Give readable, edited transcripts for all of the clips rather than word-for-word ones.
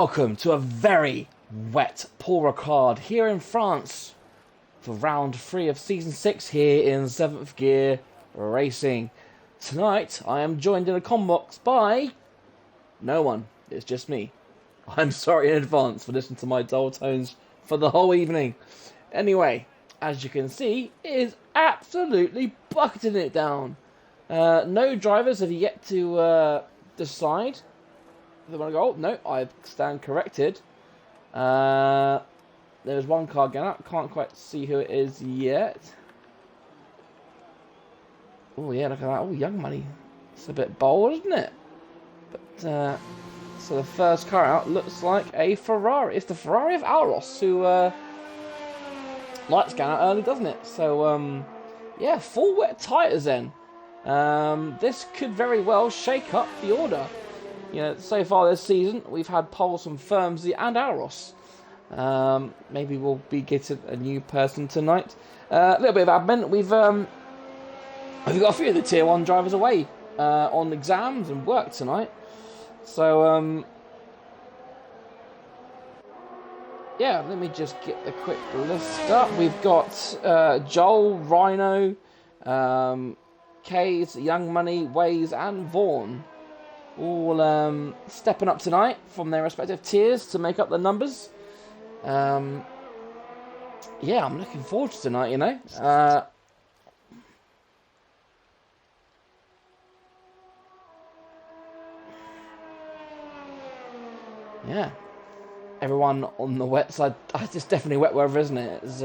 Welcome to a very wet Paul Ricard here in France for round 3 of season 6 here in 7th Gear Racing. Tonight I am joined in a combox by no one, it's just me. I'm sorry in advance for listening to my dull tones for the whole evening. Anyway, as you can see, it is absolutely bucketing it down. No drivers have yet to decide. They want to go, oh, no, I stand corrected. There's one car going up. Can't quite see who it is yet. Oh, yeah, look at that. Oh, Young Money. It's a bit bold, isn't it? But, so the first car out looks like a Ferrari. It's the Ferrari of Alros, who likes going out early, doesn't it? So, yeah, full wet tyres then. This could very well shake up the order. You know, so far this season, we've had poles from Firmsy and Alros. Maybe we'll be getting a new person tonight. A little bit of admin. We've got a few of the Tier 1 drivers away on exams and work tonight. So, yeah, let me just get the quick list up. We've got Joel, Rhino, Kays, Young Money, Waze, and Vaughan. All stepping up tonight from their respective tiers to make up the numbers. Yeah, I'm looking forward to tonight, you know. Yeah. Everyone on the wet side. It's definitely wet weather, isn't it? There's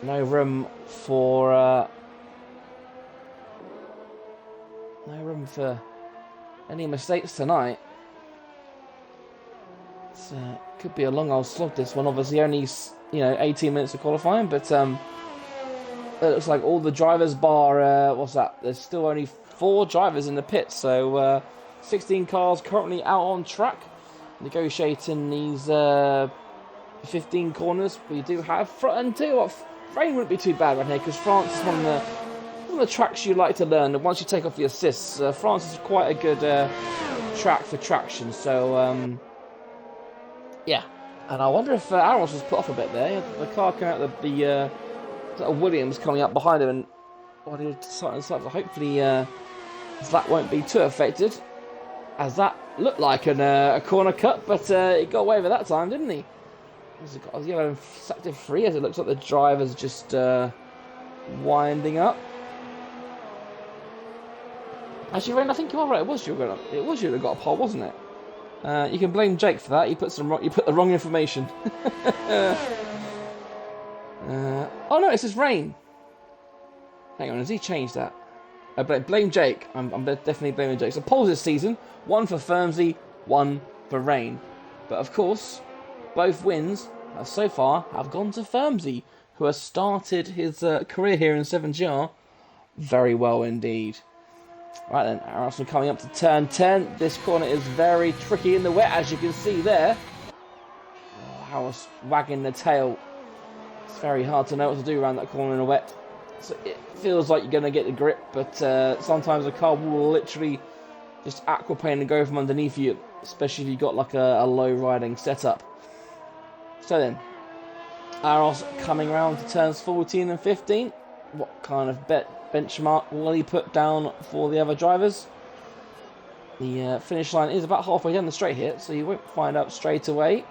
no room for... no room for... any mistakes tonight. It's could be a long old slog, this one. Obviously only 18 minutes of qualifying, but it looks like all the drivers bar what's that, there's still only 4 drivers in the pit, so 16 cars currently out on track negotiating these 15 corners. We do have front and two. Rain wouldn't be too bad right here, because France is one of the tracks you like to learn. Once you take off the assists, France is quite a good track for traction. So yeah, and I wonder if Aros was put off a bit there. The car coming out the Williams coming up behind him, and what he decided. So hopefully that won't be too affected, as that looked like a corner cut, but he got away with that time, didn't he? He's got yellow sector 3 as it looks like the driver's just winding up. Actually, Rain, I think you are right. It was you that got a pole, wasn't it? You can blame Jake for that. You put the wrong information. Oh no, it says Rain. Hang on, has he changed that? Blame Jake. I'm definitely blaming Jake. So poles this season: 1 for Firmsy, 1 for Rain. But of course, both wins so far have gone to Firmsy, who has started his career here in 7GR very well indeed. Right then, Arsenal coming up to turn 10. This corner is very tricky in the wet, as you can see there. Oh, Harris wagging the tail. It's very hard to know what to do around that corner in the wet. So it feels like you're going to get the grip, but sometimes a car will literally just aquaplane and go from underneath you, especially if you've got like a low riding setup. So then, Aros coming around to turns 14 and 15. What kind of benchmark will he put down for the other drivers? The finish line is about halfway down the straight here, so you won't find out straight away.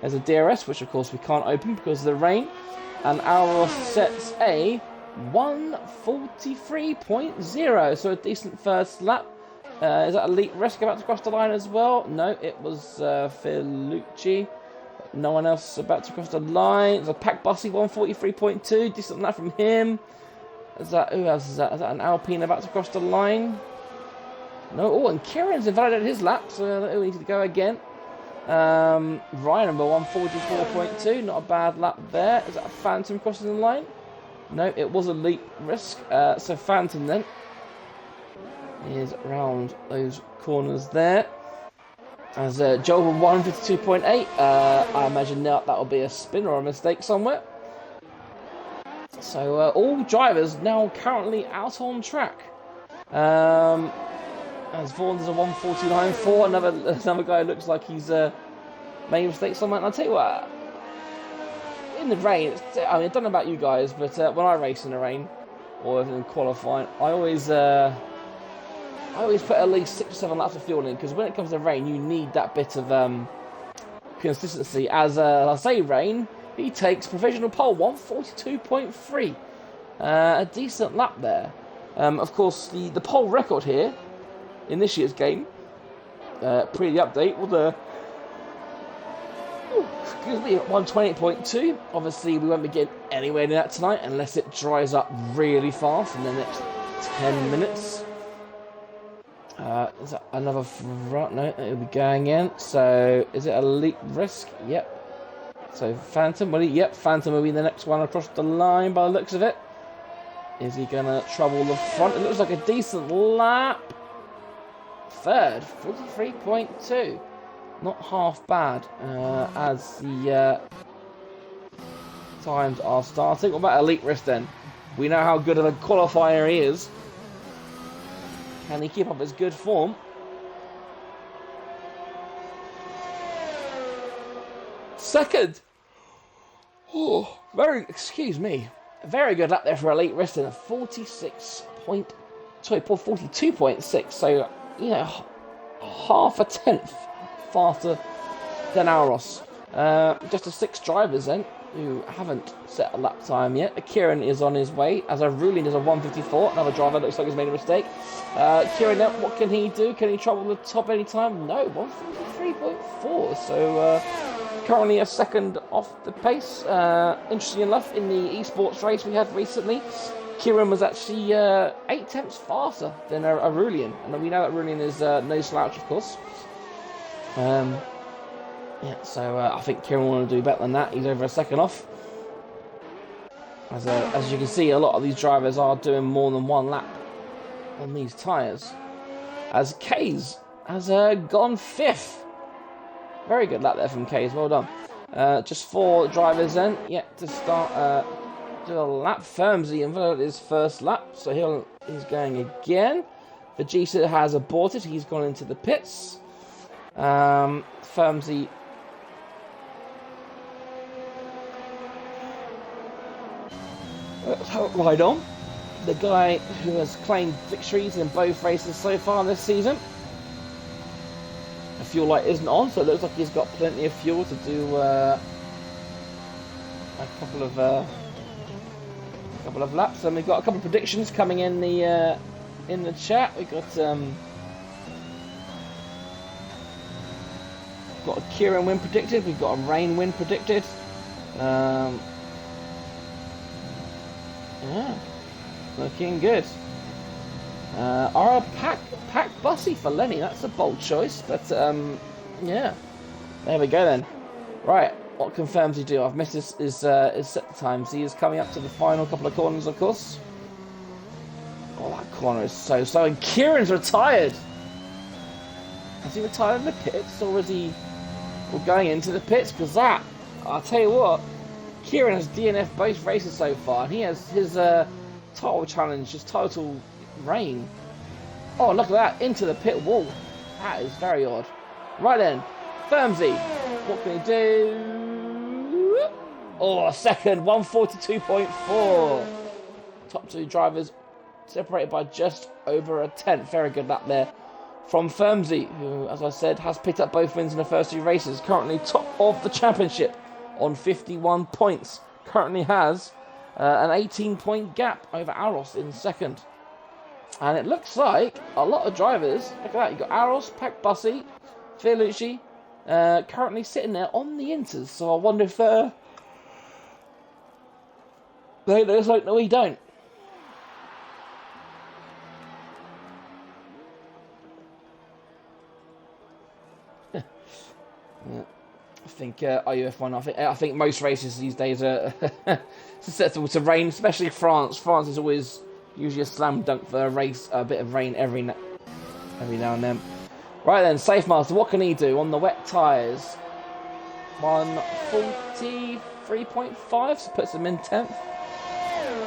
There's a DRS, which of course we can't open because of the rain, and Aros sets a 1:43.0, so a decent first lap. Is that Elite Risk about to cross the line as well? No, it was Filucci. No one else about to cross the line. It's a Pack Bussy 1:43.2, decent lap from him. Who else is that? Is that an Alpine about to cross the line? No. Oh, and Kieran's invalidated his lap, so we need to go again. Ryan number 1:44.2, not a bad lap there. Is that a Phantom crossing the line? No, it was Elite Risk. So Phantom then is around those corners there. As Joel 1:52.8, I imagine now that will be a spin or a mistake somewhere. So all drivers now currently out on track. As Vaughan's a 149.4. Another guy looks like he's made mistakes on that. And I'll tell you what, in the rain, I mean, I don't know about you guys, but when I race in the rain or in qualifying, I always put at least 6 or 7 laps of fuel in, because when it comes to rain, you need that bit of consistency. As I say, Rain, he takes provisional pole, 142.3. A decent lap there. Of course, the pole record here in this year's game, pre the update, was excuse me, 128.2. Obviously, we won't be getting anywhere near that tonight unless it dries up really fast in the next 10 minutes. Is that another front? No, it'll be going in. So, is it Elite Risk? Yep. So, Phantom, Phantom will be the next one across the line by the looks of it. Is he going to trouble the front? It looks like a decent lap. Third, 43.2. Not half bad as the times are starting. What about Elite Risk then? We know how good of a qualifier he is. Can he keep up his good form? Second. Oh, excuse me. A very good lap there for Elite Risk in a 42.6. So, you know, half a tenth faster than Aros. Just the 6 drivers then who haven't set a lap time yet. Kieran is on his way, as Aurelian is a 154. Another driver looks like he's made a mistake. Kieran, what can he do? Can he trouble the top anytime? No, 143.4. So currently a second off the pace. Interesting enough, in the esports race we had recently, Kieran was actually 8 tenths faster than Aurelian. And we know that Aurelian is no slouch, of course. Yeah, so I think Kieran will want to do better than that. He's over a second off. As you can see, a lot of these drivers are doing more than 1 lap on these tyres. As Kays has gone 5th. Very good lap there from Kays, well done. Just 4 drivers then, yet to start do a lap. Firmsy inverted his first lap, so he's going again. Vegeta has aborted, he's gone into the pits. Firmsy right on. The guy who has claimed victories in both races so far this season. The fuel light isn't on, so it looks like he's got plenty of fuel to do a couple of laps. And we've got a couple of predictions coming in the chat. We've got a Kieran win predicted. We've got a Rain win predicted. Yeah, looking good. Pack Bussy for Lenny. That's a bold choice, but yeah, there we go then. Right, what can Firmsy do? I've missed his set times. He is coming up to the final couple of corners, of course. Oh, that corner is so slow. And Kieran's retired. Has he retired in the pits, or is he going into the pits? Because that, I'll tell you what, Kieran has DNF both races so far, and he has his title challenge, his total reign. Oh, look at that, into the pit wall. That is very odd. Right then, Firmsy, what can he do? Oh, second, 142.4. Top 2 drivers separated by just over a tenth. Very good lap there from Firmsy, who, as I said, has picked up both wins in the first 2 races. Currently top of the championship on 51 points. Currently has an 18-point gap over Aros in second. And it looks like a lot of drivers, look at that, you've got Aros, Pack Bussy, Fiorucci, currently sitting there on the inters. So I wonder if they look like, no, we don't. Yeah. I think IUF1. I think most races these days are susceptible to rain, especially France. France is always usually a slam dunk for a race. A bit of rain every now and then. Right then, Safe Master. What can he do on the wet tyres? 143.5, so puts him in 10th.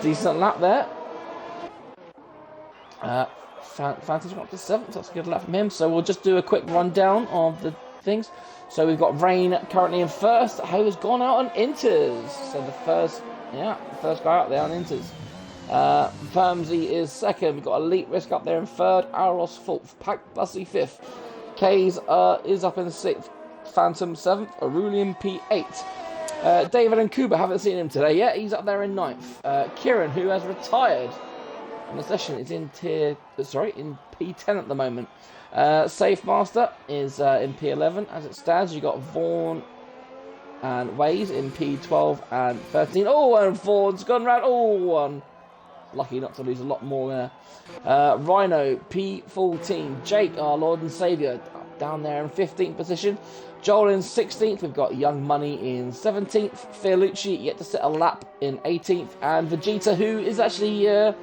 Decent lap there. Phantom's got up to 7th. That's a good lap from him. So we'll just do a quick rundown of the things. So we've got Rain currently in 1st, who's gone out on Inters. So the first guy out there on Inters. Firmsy is 2nd. We've got Elite Risk up there in 3rd. Aros 4th. Pack Bussy 5th. Kays is up in 6th. Phantom 7th. Aurelian P8. David and Kuba, haven't seen him today yet. He's up there in 9th. Kieran, who has retired on the session, is in in P10 at the moment. Safe Master is in P11 as it stands. You got Vaughn and Waze in P12 and 13. Oh, and Vaughn's gone round. Oh, one. Lucky not to lose a lot more there. Rhino P14. Jake, our Lord and Saviour, down there in 15th position. Joel in 16th. We've got Young Money in 17th. Fiorucci yet to set a lap in 18th. And Vegeta, who is actually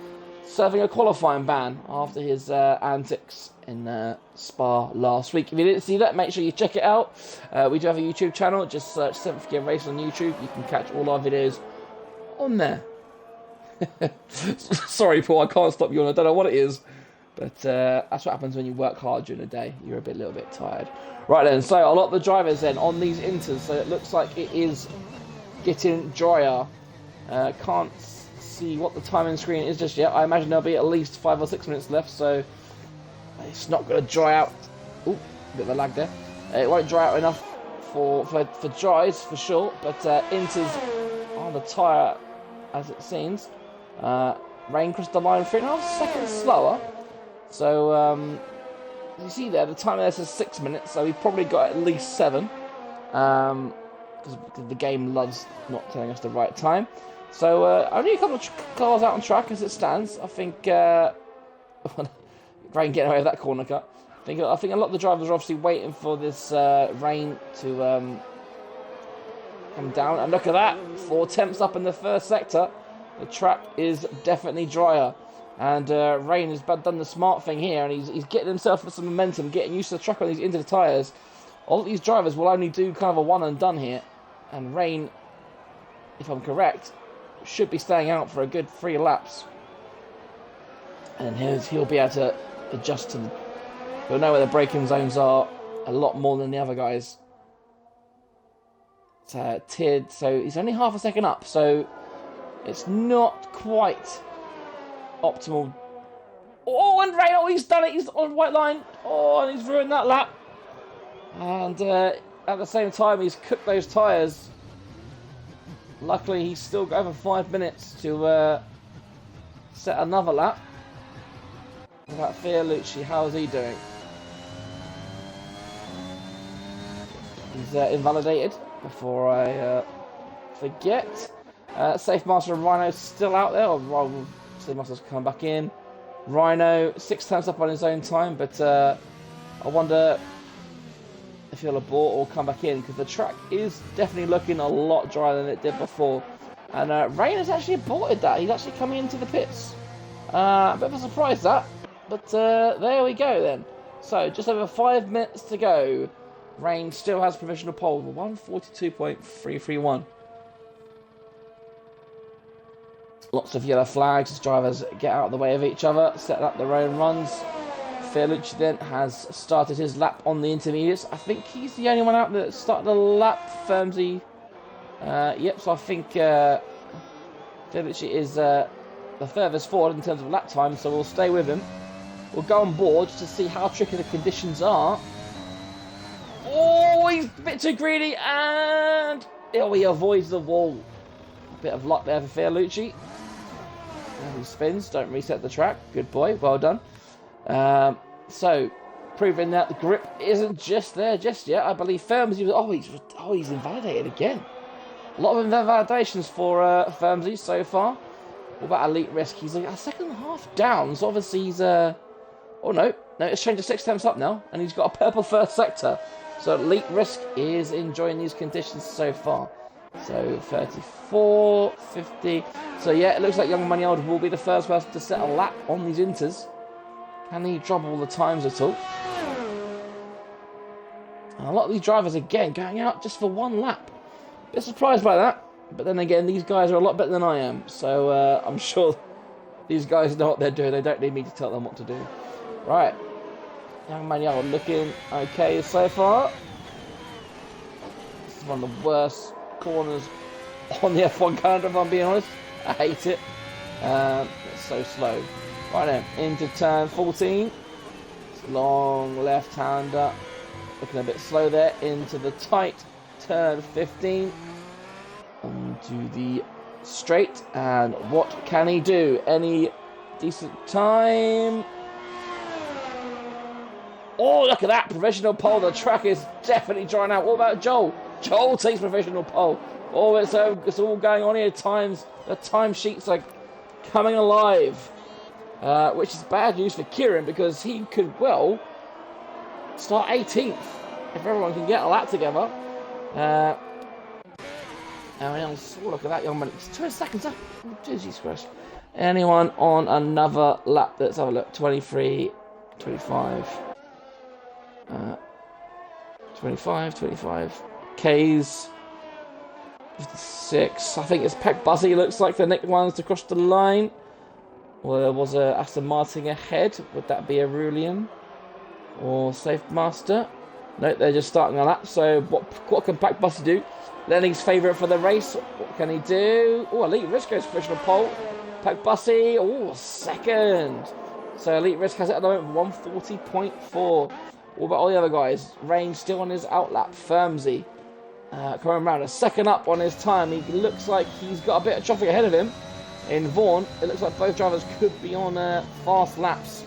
serving a qualifying ban after his antics in Spa last week. If you didn't see that, make sure you check it out. We do have a YouTube channel. Just search 7th Gear Race on YouTube. You can catch all our videos on there. Sorry, Paul, I can't stop you on. I don't know what it is. But that's what happens when you work hard during the day. You're a little bit tired. Right then, so a lot of the drivers then on these Inters. So it looks like it is getting drier. Can't see what the timing screen is just yet. I imagine there'll be at least 5 or 6 minutes left, so it's not going to dry out. Ooh, bit of a lag there. It won't dry out enough for dries for sure, but Inters on the tyre as it seems. Rain crossed the line 3.5 seconds slower. So you see there, the time there says 6 minutes, so we've probably got at least 7. Because the game loves not telling us the right time. So only a couple of cars out on track as it stands. I think Rain getting away with that corner cut. I think a lot of the drivers are obviously waiting for this rain to come down. And look at that, 4 temps up in the first sector. The track is definitely drier. And Rain has done the smart thing here, and he's getting himself some momentum, getting used to the track on these into the tyres. All of these drivers will only do kind of a one and done here. And Rain, if I'm correct, should be staying out for a good 3 laps. And he'll be able to adjust to he'll know where the braking zones are a lot more than the other guys. So tiered, so he's only half a second up, so it's not quite optimal. Oh, and Rain, he's done it, he's on the white line. Oh, and he's ruined that lap. And at the same time, he's cooked those tyres. Luckily, he's still got over 5 minutes to set another lap. What about Fiorucci? How's he doing? He's invalidated before I forget. Safe Master and Rhino still out there. Or Safe Master's come back in. Rhino 6 times up on his own time, but I wonder if he'll abort or come back in, because the track is definitely looking a lot drier than it did before. And Rain has actually aborted that. He's actually coming into the pits. A bit of a surprise that, but there we go then. So just over 5 minutes to go. Rain still has provisional pole, 142.331. Lots of yellow flags as drivers get out of the way of each other, set up their own runs. Fiorucci then has started his lap on the intermediates. I think he's the only one out that started a lap. Firmsy, yep. So I think Fiorucci is the furthest forward in terms of lap time. So we'll stay with him. We'll go on board just to see how tricky the conditions are. Oh, he's a bit too greedy, and he avoids the wall. A bit of luck there for Fiorucci. And he spins. Don't reset the track. Good boy. Well done. So, proving that the grip isn't just there just yet. I believe Firmsy was... he's invalidated again. A lot of invalidations for Firmsy so far. What about Elite Risk? He's a second and a half down. So obviously he's... oh, no, it's changed to 6 temps up now. And he's got a purple first sector. So Elite Risk is enjoying these conditions so far. So 34, 50. So yeah, it looks like Young Money Old will be the first person to set a lap on these Inters. Can he drop all the times at all? And a lot of these drivers, again, going out just for 1 lap. Bit surprised by that. But then again, these guys are a lot better than I am. So I'm sure these guys know what they're doing. They don't need me to tell them what to do. Right. Young Manuel looking okay so far. This is one of the worst corners on the F1 calendar, if I'm being honest. I hate it. It's so slow. Right then, into turn 14. Long left-hander. Looking a bit slow there. Into the tight turn 15. Onto the straight. And what can he do? Any decent time? Oh, look at that. Provisional pole. The track is definitely drying out. What about Joel? Joel takes provisional pole. Oh, it's all going on here. The time sheets are coming alive. Which is bad news for Kieran because he could well start 18th if everyone can get a lap together. Anyone else? Oh, look at that young man. It's 20 seconds up. Oh, Jesus Christ. Anyone on another lap? Let's have a look. 23, 25. 25. K's. 56. I think it's Peck Buzzy looks like the next ones to cross the line. Well, there was a Aston Martin ahead. Would that be Aurelian or Safe Master? No, they're just starting a lap. So what can Peck Buzzy do? Lenning's favourite for the race. What can he do? Oh, Elite Risk goes professional pole. Peck Buzzy, oh, second. So Elite Risk has it at the moment, 140.4. What about all the other guys? Rain still on his outlap. Firmsy coming around a second up on his time. He looks like he's got a bit of traffic ahead of him. In Vaughan, it looks like both drivers could be on fast laps.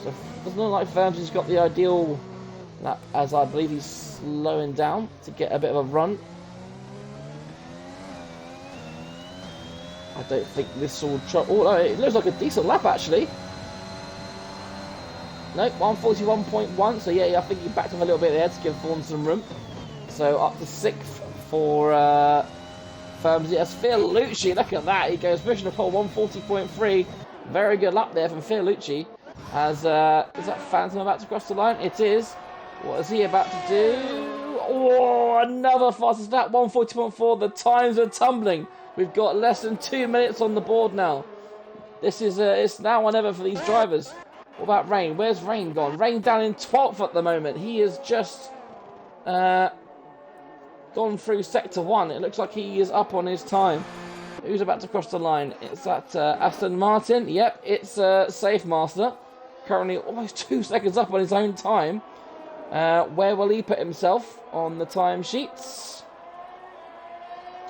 So it doesn't look like Firmsy's got the ideal lap, as I believe he's slowing down to get a bit of a run. I don't think this will... Oh, no, it looks like a decent lap, actually. Nope, 141.1. So, yeah, I think he backed off a little bit there to give Vaughan some room. So, up to 6th for Firmsy. That's Fiorucci. Look at that. He goes pushing the pole, 140.3. Very good lap there from Fiorucci. As, is that Phantom about to cross the line? It is. What is he about to do? Oh, another fastest lap, 140.4. The times are tumbling. We've got less than 2 minutes on the board now. This is, it's now or never for these drivers. What about Rain? Where's Rain gone? Rain down in 12th at the moment. He is just gone through sector 1. It looks like he is up on his time. Who's about to cross the line? It's that Aston Martin. Yep, it's Safe Master. Currently almost 2 seconds up on his own time. Where will he put himself on the time sheets?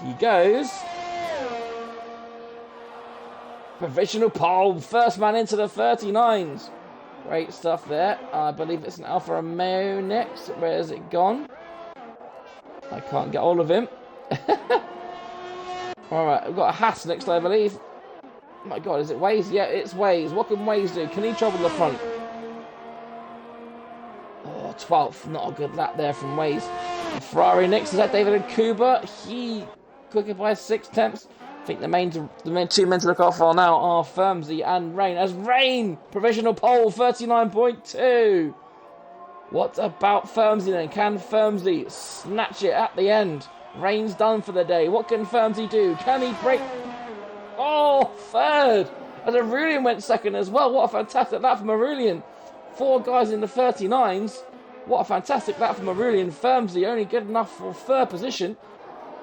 He goes. Provisional pole. First man into the 39s. Great stuff there. I believe it's an Alfa Romeo next. Where has it gone? I can't get hold of him. Alright, we've got a Haas next, I believe. Oh my god, is it Waze? Yeah, it's Waze. What can Waze do? Can he travel the front? Oh, 12th. Not a good lap there from Waze. Ferrari next. Is that David Kuba? He quicker by 6/10. I think the main two men to look out for now are Firmsy and Rain. As Rain, provisional pole, 39.2. What about Firmsy then? Can Firmsy snatch it at the end? Rain's done for the day. What can Firmsy do? Can he break? Oh, third. And Aurelian went second as well. What a fantastic lap from Aurelian. 4 guys in the 39s. What a fantastic lap from Aurelian. Firmsy only good enough for 3rd position.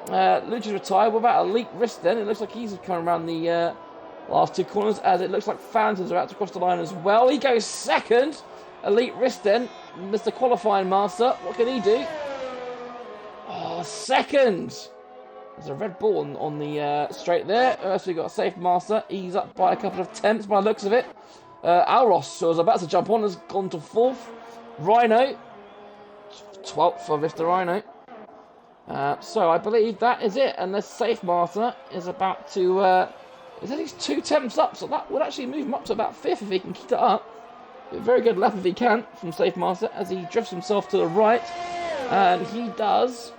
Lucius retired. What about Elite Risk then? It looks like he's coming around the last 2 corners, as it looks like Phantom's about to cross the line as well. He goes second. Elite Risk then. Mr. Qualifying Master. What can he do? Oh, second. There's a Red Bull on the straight there. So we got a Safe Master. He's up by a couple of tenths by the looks of it. Alros, who was about to jump on, has gone to 4th. Rhino. 12th for Mr. Rhino. So I believe that is it, and the Safe Master is about to, is at least 2 temps up, so that would actually move him up to about 5th if he can keep it up. A very good lap if he can from Safe Master as he drifts himself to the right, and he does,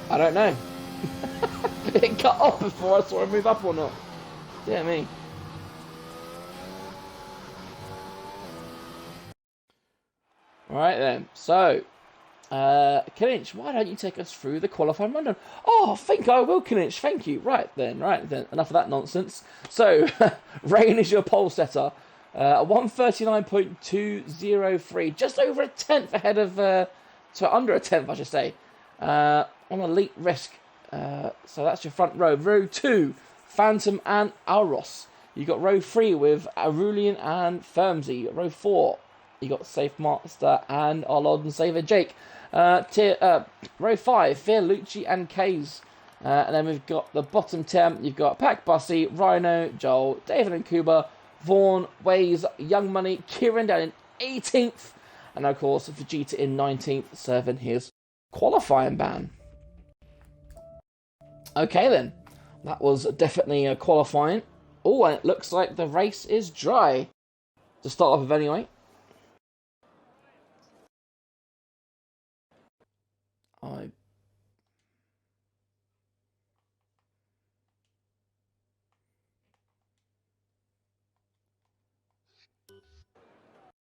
I don't know, it cut off before I saw him move up or not, dear me. Alright then, so Kinich, why don't you take us through the qualifying rundown? Oh, I think I will, Kinich. Thank you. Right then. Enough of that nonsense. So, Rain is your pole setter. A 139.203, just over a tenth ahead of, so under a tenth, I should say, on Elite Risk. So that's your front row. Row 2, Phantom and Alros. You got row 3 with Aurelian and Firmsy. Row 4, you got Safe Master and our Lord and Savior Jake. Row 5, Fearlucci and Kays. And then we've got the bottom 10. You've got Pack Bussy, Rhino, Joel, David and Kuba, Vaughn, Waze, Young Money, Kieran down in 18th. And of course, Vegeta in 19th, serving his qualifying ban. Okay then. That was definitely a qualifying. Oh, and it looks like the race is dry. To start off with anyway.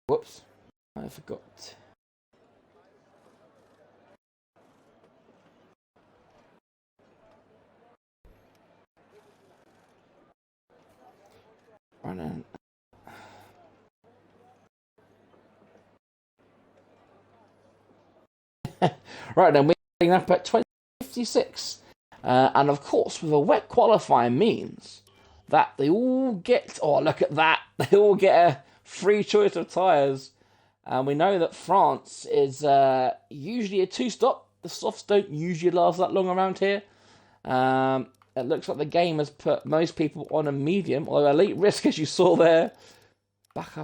Whoops. I forgot. Right then. Right then, we're up at 2056. And of course, with a wet qualifying means that they all get, oh, look at that, they all get a free choice of tyres. And we know that France is usually a two-stop. The softs don't usually last that long around here. It looks like the game has put most people on a medium, or Elite Risk, as you saw there, back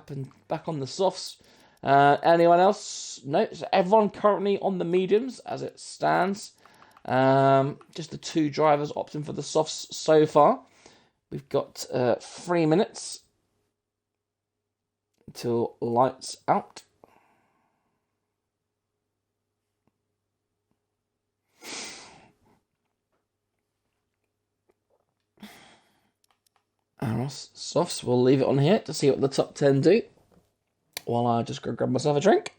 on the softs. Anyone else? No, so everyone currently on the mediums as it stands. Just the two drivers opting for the softs so far. We've got 3 minutes until lights out. Aros softs, we'll leave it on here to see what the top 10 do while I just go grab myself a drink.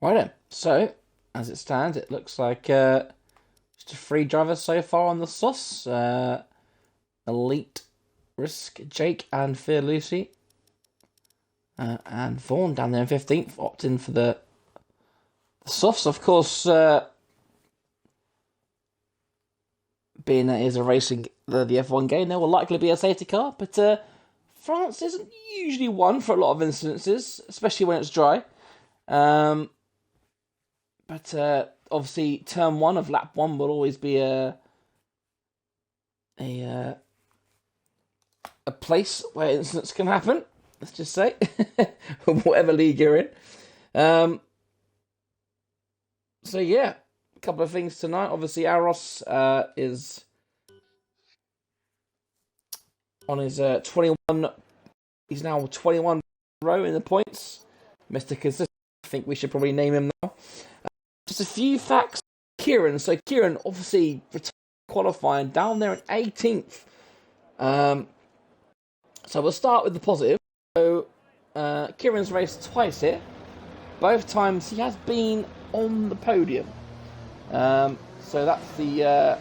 Right then, so as it stands, it looks like just a free driver so far on the sauce. Elite Risk, Jake and Fear Lucy. And Vaughn down there in 15th, opting for the softs. Of course, being that it is a racing, the F1 game, there will likely be a safety car, but France isn't usually one for a lot of instances, especially when it's dry. But obviously, turn 1 of lap 1 will always be a place where incidents can happen. Let's just say, whatever league you're in. So yeah, a couple of things tonight. Obviously, Aros is on his 21. He's now 21 row in the points. Mr. Consistent. I think we should probably name him now. Just a few facts. Kieran. So Kieran obviously qualifying down there in 18th. So we'll start with the positive. So Kieran's raced twice here. Both times he has been on the podium. So that's the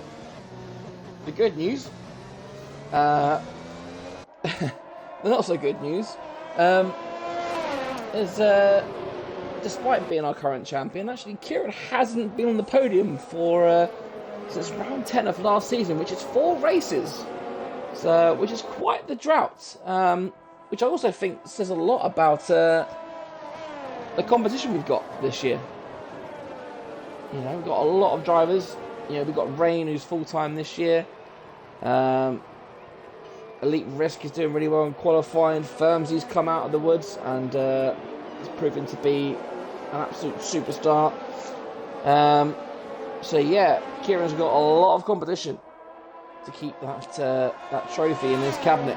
good news. The not so good news is despite being our current champion, actually Kieran hasn't been on the podium for since round 10 of last season, which is 4 races. So, which is quite the drought. Which I also think says a lot about the competition we've got this year. You know, we've got a lot of drivers. You know, we've got Rain, who's full-time this year. Elite Risk is doing really well in qualifying. Firmsy's come out of the woods and is proving to be an absolute superstar. So yeah, Kieran's got a lot of competition to keep that trophy in his cabinet.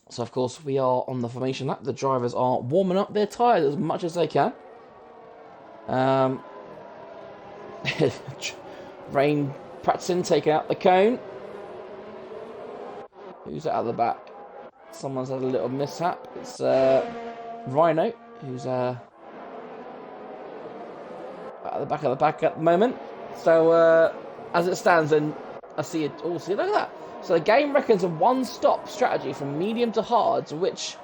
So of course we are on the formation lap. The drivers are warming up their tyres as much as they can. Rain practicing, taking out the cone. Who's out of the back? Someone's had a little mishap. It's Rhino, who's at the back of the pack at the moment. So as it stands, and I see it. Oh, see, look at that. So the game reckons a one-stop strategy from medium to hards, which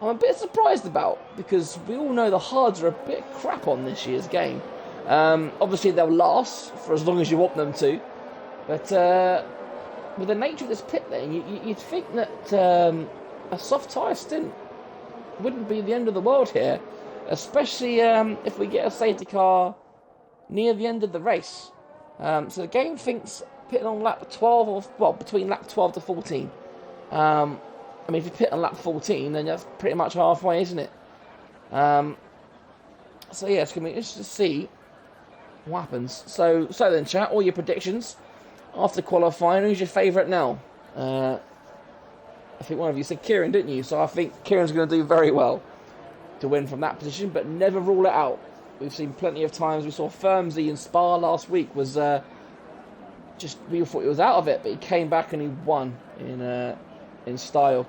I'm a bit surprised about because we all know the hards are a bit crap on this year's game. Obviously they'll last for as long as you want them to, but with the nature of this pit lane, you'd think that a soft tyre stint wouldn't be the end of the world here, especially if we get a safety car near the end of the race. So the game thinks pitting on lap 12, or well, between lap 12 to 14. I mean, if you pit on lap 14, then that's pretty much halfway, isn't it? So yeah, it's going to be interesting to see what happens. So then, chat, all your predictions after qualifying. Who's your favourite now? I think one of you said Kieran, didn't you? So I think Kieran's going to do very well to win from that position, but never rule it out. We've seen plenty of times. We saw Firmsy in Spa last week was just, we thought he was out of it, but he came back and he won in style.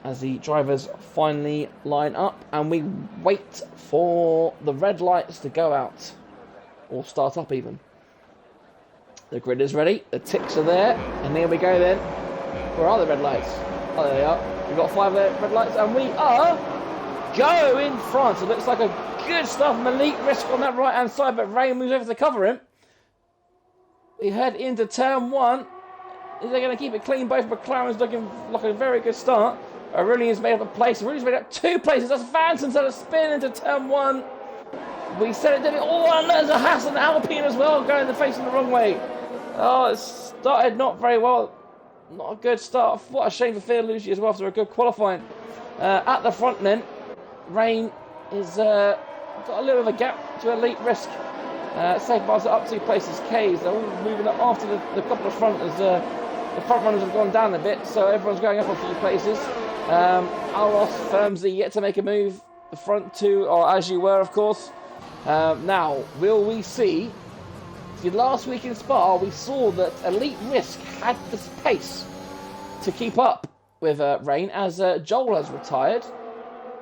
As the drivers finally line up and we wait for the red lights to go out or start up even. The grid is ready, the ticks are there, and here we go then. Where are the red lights? Oh, there they are. We've got 5 red lights and we are go in front. It looks like a good stuff from Elite Risk on that right hand side, but Rain moves over to cover him. We head into turn 1. Is they going to keep it clean? Both McLaren's looking like a very good start. Aurelian's made up a place. Aurelian's made up 2 places. That's Phantom's had a spin into turn 1. We said it, didn't we? Oh, and there's a Haas and Alpine as well, going the facing the wrong way. Oh, it started not very well. Not a good start. What a shame for Fierlucci as well after a good qualifying. At the front then, Rain is got a little bit of a gap to Elite Risk. Safe bars are up 2 places. K's, they're all moving up after the couple of front as the front runners have gone down a bit, so everyone's going up a few places. Aros, Firmsy yet to make a move. The front 2 are as you were, of course. Now, will we see? See, last week in Spa, we saw that Elite Risk had the pace to keep up with Rain, as Joel has retired.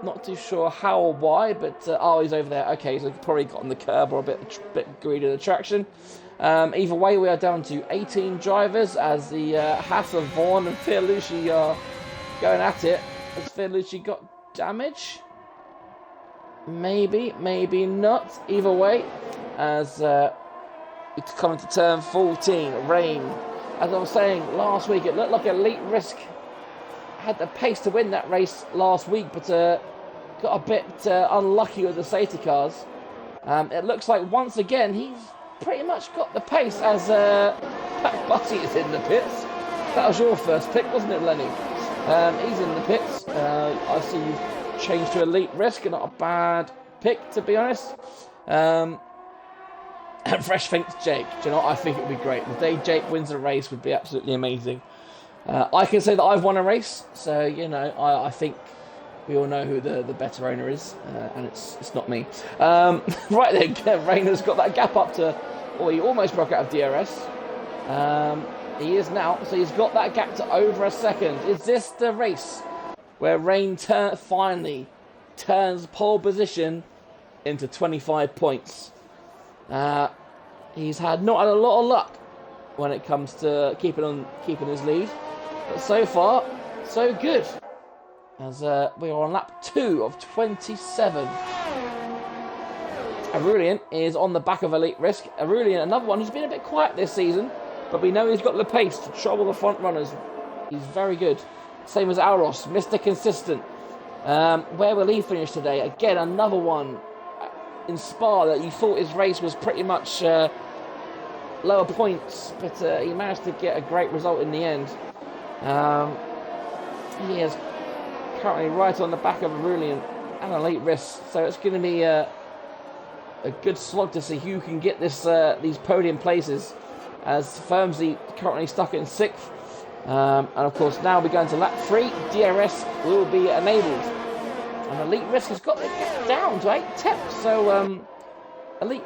Not too sure how or why, but he's over there. Okay, so he probably got on the curb or a bit greedy of the traction. Either way, we are down to 18 drivers as the Haas of Vaughan and Fierlucci are going at it. Has Fierlucci got damage? Maybe, maybe not. Either way, as we come into turn 14, Rain. As I was saying last week, it looked like Elite Risk had the pace to win that race last week, but got a bit unlucky with the safety cars. It looks like once again he's pretty much got the pace as Pat Butty is in the pits. That was your first pick, wasn't it, Lenny? He's in the pits. I see you've changed to Elite Risk, not a bad pick, to be honest. And Fresh thinks Jake. Do you know what? I think it would be great. The day Jake wins a race would be absolutely amazing. I can say that I've won a race, so, you know, I think we all know who the better owner is, and it's not me. Right there, Rayner's got that gap up to... Oh, he almost broke out of DRS. He is now, so he's got that gap to over a second. Is this the race where Rain finally turns pole position into 25 points? He's not had a lot of luck when it comes to keeping his lead, but so far, so good. As we are on lap 2 of 27. Aurelian is on the back of Elite Risk. Aurelian, another one who's been a bit quiet this season, but we know he's got the pace to trouble the front runners. He's very good. Same as Alros, Mr. Consistent. Where will he finish today? Again, another one in Spa that you thought his race was pretty much lower points, but he managed to get a great result in the end. He is currently right on the back of Aurelian and Elite Risk, so it's going to be a good slog to see who can get these podium places, as Firmsy currently stuck in 6th. And of course, now we're going to lap 3. DRS will be enabled. And Elite Risk has got the gap down to 8 tenths. So Elite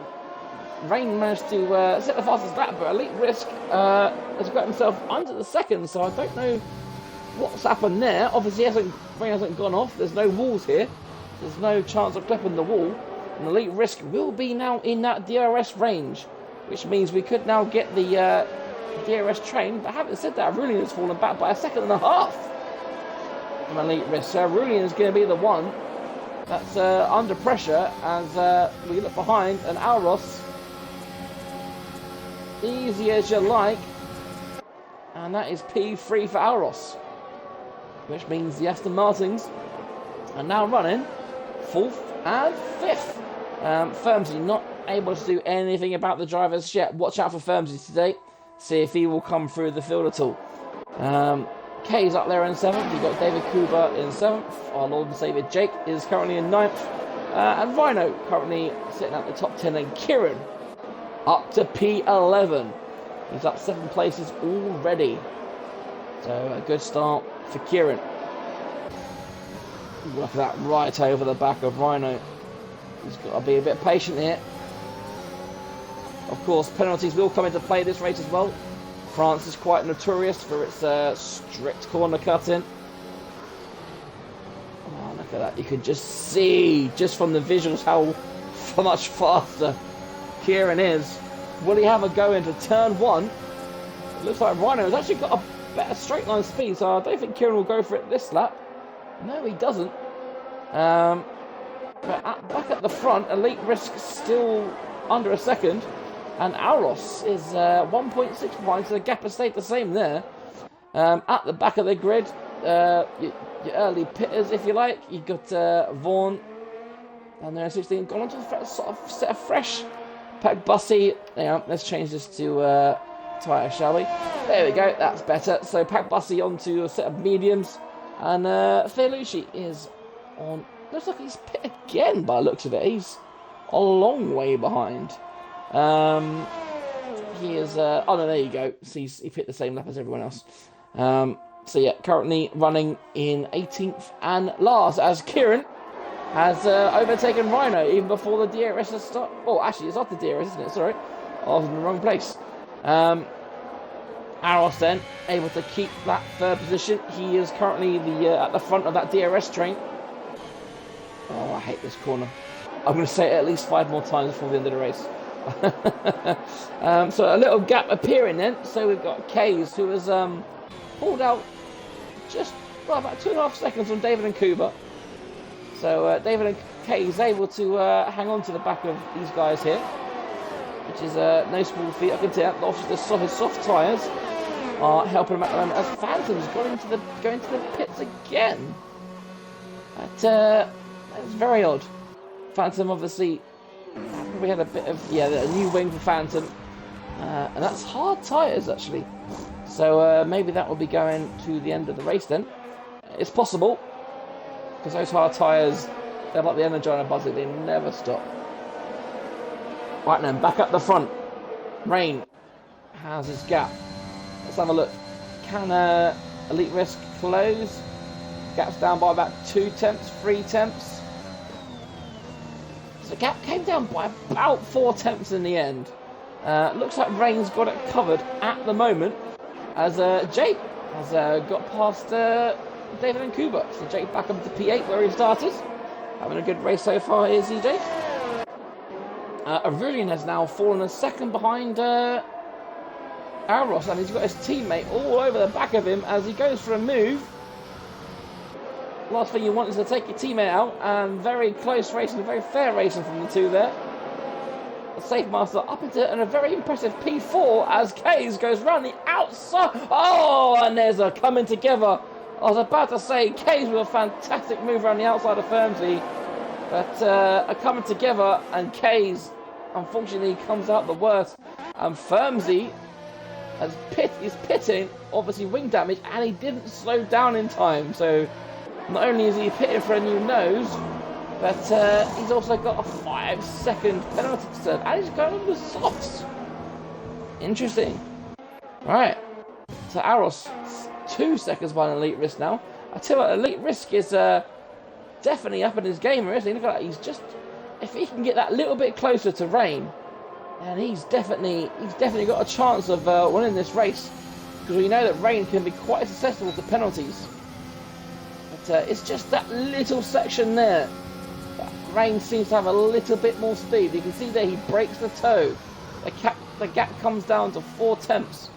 Rain managed to set the fastest lap, but Elite Risk has got himself under the second. So I don't know what's happened there. Obviously, Rain hasn't gone off. There's no walls here. There's no chance of clipping the wall. And Elite Risk will be now in that DRS range, which means we could now get the DRS train. But having said that, Aurelian has fallen back by 1.5 seconds from Elite Risk. So Aurelian is going to be the one that's under pressure as we look behind. And Alros, easy as you like. And that is P3 for Alros, which means the Aston Martins are now running 4th and 5th. Firmsy not able to do anything about the drivers yet. Watch out for Firmsy today. See if he will come through the field at all. Kay's up there in 7th. You've got David Kuba in 7th. Our Lord and Saviour Jake is currently in 9th. And Rhino currently sitting at the top 10. And Kieran up to P11. He's up 7 places already. So a good start for Kieran. Look at that, right over the back of Rhino. He's got to be a bit patient here. Of course, penalties will come into play this race as well. France is quite notorious for its strict corner cutting. Oh, look at that. You can just see, just from the visuals, how much faster Kieran is. Will he have a go into turn 1? It looks like Rhino has actually got a better straight line speed, so I don't think Kieran will go for it this lap. No, he doesn't. But back at the front, Elite Risk still under a second. And Alros is 1.6 points, so the gap has stayed the same there. At the back of the grid, your early pitters, if you like. You've got Vaughan, and they're 16. Gone on to the sort of set of fresh. Pack Bussy. Yeah, let's change this to tyre, shall we? There we go, that's better. So Pack Bussy onto a set of mediums. And Felucci is on. Looks like he's pit again by the looks of it. He's a long way behind. He is. Oh no, there you go. So he hit the same lap as everyone else. So yeah, currently running in 18th and last as Kieran has overtaken Rhino even before the DRS has started. Oh, actually, it's after DRS, isn't it? Sorry, I was in the wrong place. Aros then able to keep that third position. He is currently at the front of that DRS train. Oh, I hate this corner. I'm going to say it at least 5 more times before the end of the race. So a little gap appearing then. So we've got Kays, who has pulled out just about 2.5 seconds from David and Kuba. So David and Kays able to hang on to the back of these guys here, which is no small feat. I can tell that obviously his soft tyres are helping him at the moment as Phantom's going to the pits again. That's very odd. Phantom obviously probably had a bit of a new wing for Phantom, and that's hard tyres actually. So maybe that will be going to the end of the race then. It's possible, because those hard tyres, they're like the Energizer Buzzer, they never stop. Right then, back up the front. Rain has his gap. Let's have a look. Can Elite Risk close? Gap's down by about 2 tenths, 3 tenths. So the gap came down by about 4 tenths in the end. Looks like Rain's got it covered at the moment, as Jake has got past David and Kuba. So Jake back up to P8 where he started. Having a good race so far, is he, Jake? Aurelian has now fallen a second behind Aros, and he's got his teammate all over the back of him as he goes for a move. Last thing you want is to take your teammate out, and very close racing, very fair racing from the two there. The Safe Master up into a very impressive P4 as Kays goes round the outside. Oh, and there's a coming together. I was about to say Kays with a fantastic move around the outside of Firmsy, but a coming together, and Kays unfortunately comes out the worst. And Firmsy is pitting, obviously wing damage, and he didn't slow down in time. So not only is he pitting for a new nose, but he's also got a 5-second penalty to serve, and he's going on the softs. Interesting. Right. So Aros 2 seconds behind Elite Risk now. I tell you what, Elite Risk is definitely up in his game, isn't he? Look at that. He's just, if he can get that little bit closer to Rain, and he's definitely got a chance of winning this race, because we know that Rain can be quite susceptible to penalties. But it's just that little section there. But Rain seems to have a little bit more speed. You can see there he breaks the toe. The gap comes down to 4 tenths.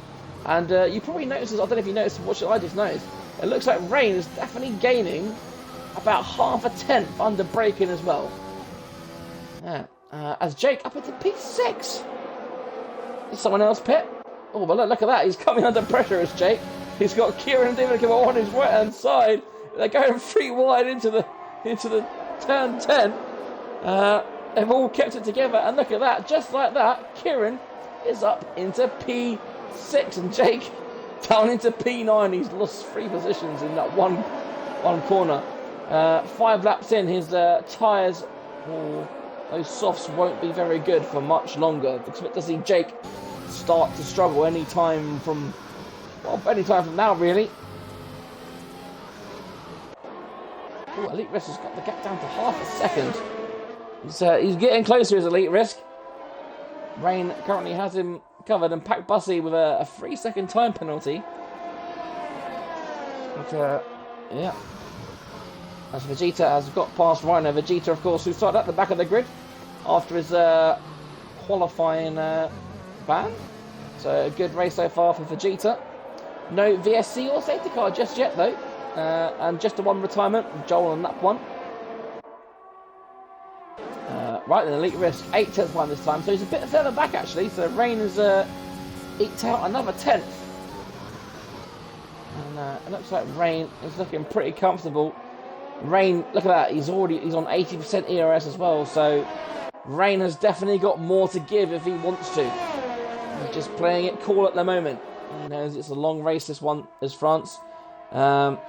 And you probably noticed this, I don't know if you noticed, what I just noticed. It looks like Rain is definitely gaining about half a tenth under braking as well. Yeah. As Jake up into P6. Is someone else pit? Oh, but look at that. He's coming under pressure as Jake. He's got Kieran and David on his right hand side. They're going 3 wide into the turn 10. They've all kept it together, and look at that. Just like that, Kieran is up into P6 and Jake down into P9. He's lost 3 positions in that one corner. 5 laps in, his tyres, those softs won't be very good for much longer. Expect to see Jake start to struggle any time from now, really. Ooh, Elite Risk has got the gap down to half a second. He's getting closer as Elite Risk. Rain currently has him covered, and Pack Bussy with a 3-second time penalty. But, yeah. As Vegeta has got past Rhino. Vegeta, of course, who started at the back of the grid after his qualifying ban. So a good race so far for Vegeta. No VSC or safety car just yet, though. And just the one retirement, Joel on lap 1. Right then, Elite Risk, 8 tenths behind this time. So he's a bit further back, actually. So Rain has eked out another 10th. And it looks like Rain is looking pretty comfortable. Rain, look at that, he's on 80% ERS as well, so Rain has definitely got more to give if he wants to. He's just playing it cool at the moment. He knows it's a long race, this one, is France. It's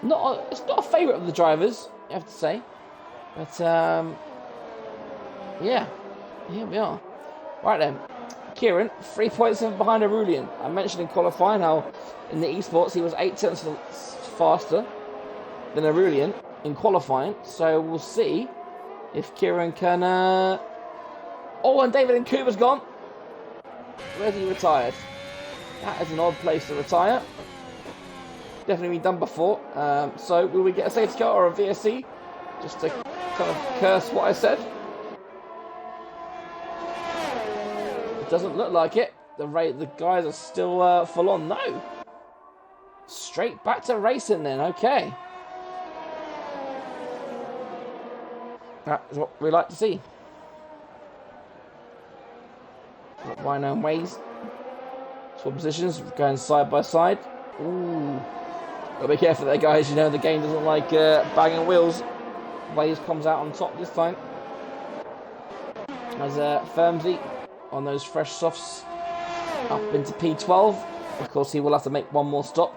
not a favourite of the drivers, you have to say. But, yeah, here we are. Right then, Kieran, 3 points behind Aurelian. I mentioned in qualifying how in the esports he was 8 tenths faster than Aurelian in qualifying, so we'll see if Kieran can oh, and David Nkuba's gone. Where's he retired? That is an odd place to retire. Definitely been done before. So will we get a safety car or a VSC just to kind of curse what I said? It doesn't look like it. The guys are still full on. No, straight back to racing then. Okay. That is what we like to see. Rhino and Waze. Swap positions, going side by side. Ooh. Gotta be careful there, guys. You know the game doesn't like banging wheels. Waze comes out on top this time. As Firmsy on those fresh softs up into P12. Of course, he will have to make one more stop.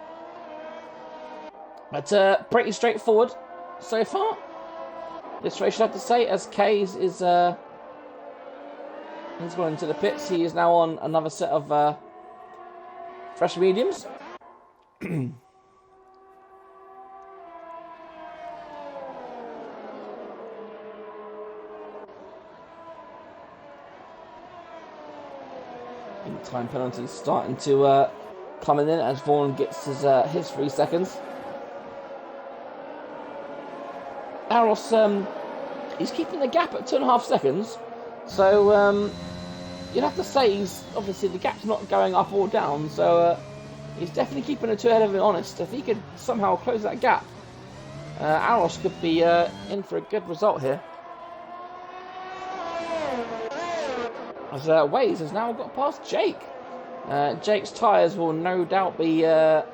But pretty straightforward so far. This race, I have to say, as Kays is He's gone into the pits. He is now on another set of fresh mediums. Time penalty starting to coming in as Vaughan gets his 3 seconds. Aros, he's keeping the gap at 2.5 seconds, so you'd have to say he's obviously the gap's not going up or down, so he's definitely keeping the 2 ahead of him. Honest, if he could somehow close that gap, Aros could be in for a good result here. As Waze has now got past Jake. Jake's tyres will no doubt be... a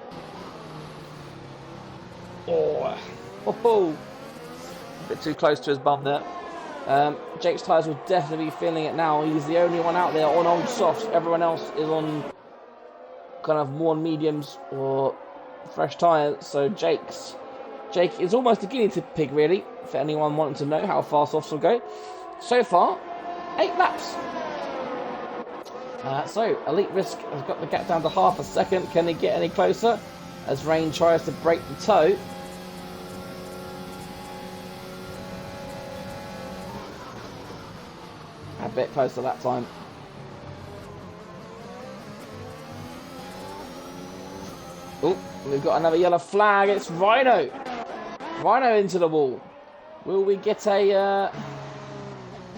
bit too close to his bum there. Jake's tyres will definitely be feeling it now. He's the only one out there on old softs. Everyone else is on kind of more mediums or fresh tyres. So Jake is almost a guinea pig, really, for anyone wanting to know how far softs will go. So far, 8 laps. So, Elite Risk has got the gap down to half a second. Can he get any closer? As Rain tries to break the toe. A bit closer that time. Oh, we've got another yellow flag. It's Rhino. Rhino into the wall. Will we get a...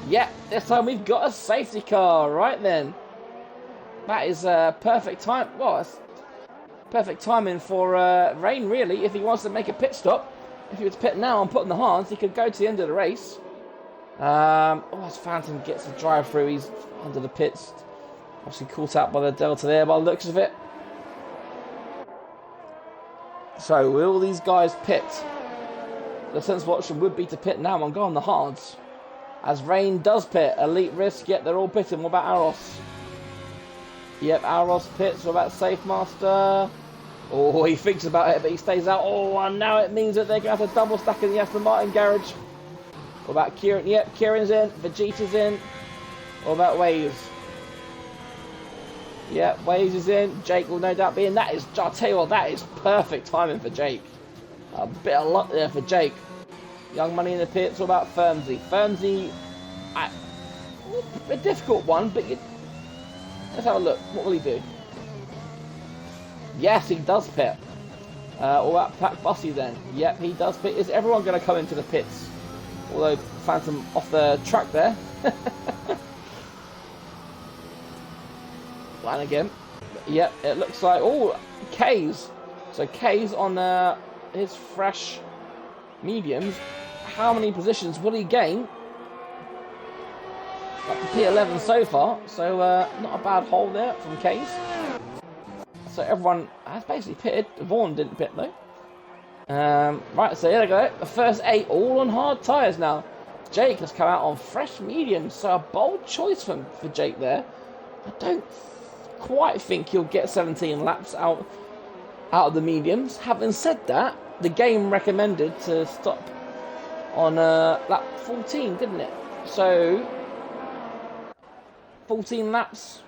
Yeah, this time we've got a safety car. Right then. That is perfect time. Well, it's perfect timing for Rain, really. If he wants to make a pit stop, if he was pit now and put on the hards, he could go to the end of the race. As Phantom gets the drive through, he's under the pits. Obviously caught out by the Delta there by the looks of it. So will these guys pit? The sensible option would be to pit now and go on the hards. As Rain does pit, Elite Risk, yet they're all pitting. What about Aros? Yep, Aros pits. What about Safe Master? Oh, he thinks about it, but he stays out. Oh, and now it means that they're going to have to double stack in the Aston Martin garage. What about Kieran? Yep, Kieran's in. Vegeta's in. What about Waze? Yep, Waze is in. Jake will no doubt be in. That is, I'll tell you what, that is perfect timing for Jake. A bit of luck there for Jake. Young Money in the pits. What about Firmsy? Firmsy, a difficult one, but let's have a look. What will he do? Yes, he does pit. What about Pack Bussy then? Yep, he does pit. Is everyone going to come into the pits? Although Phantom off the track there. Line again. Yep, it looks like... Oh, K's. So K's on his fresh mediums. How many positions will he gain? Up to P11 so far. So not a bad hole there from K's. So everyone has basically pitted. Vaughan didn't pit though. Right, so here we go. The first 8 all on hard tyres now. Jake has come out on fresh mediums. So a bold choice for Jake there. I don't quite think he'll get 17 laps out of the mediums. Having said that, the game recommended to stop on lap 14, didn't it? So 14 laps.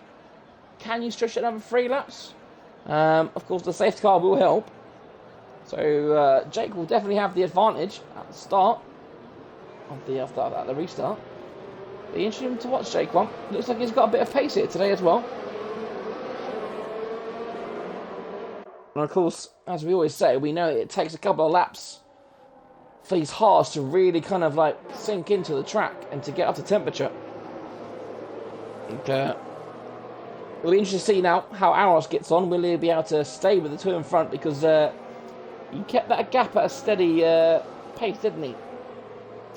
Can you stretch it another 3 laps? Of course, the safety car will help. So Jake will definitely have the advantage at the start of the restart. Be interesting to watch Jake one. Looks like he's got a bit of pace here today as well. And of course, as we always say, we know it takes a couple of laps for these hards to really kind of like sink into the track and to get up to temperature. And, we'll be interested to see now how Aros gets on. Will he be able to stay with the 2 in front? Because he kept that gap at a steady pace, didn't he?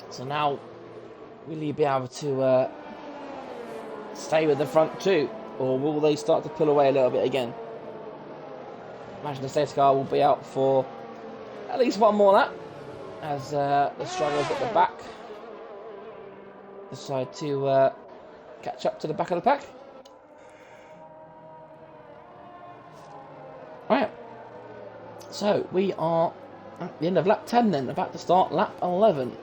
So now, will he be able to stay with the front 2? Or will they start to pull away a little bit again? Imagine the safety car will be out for at least one more lap. As the strugglers at the back decide to catch up to the back of the pack. Right, so we are at the end of lap 10 then, about to start lap 11.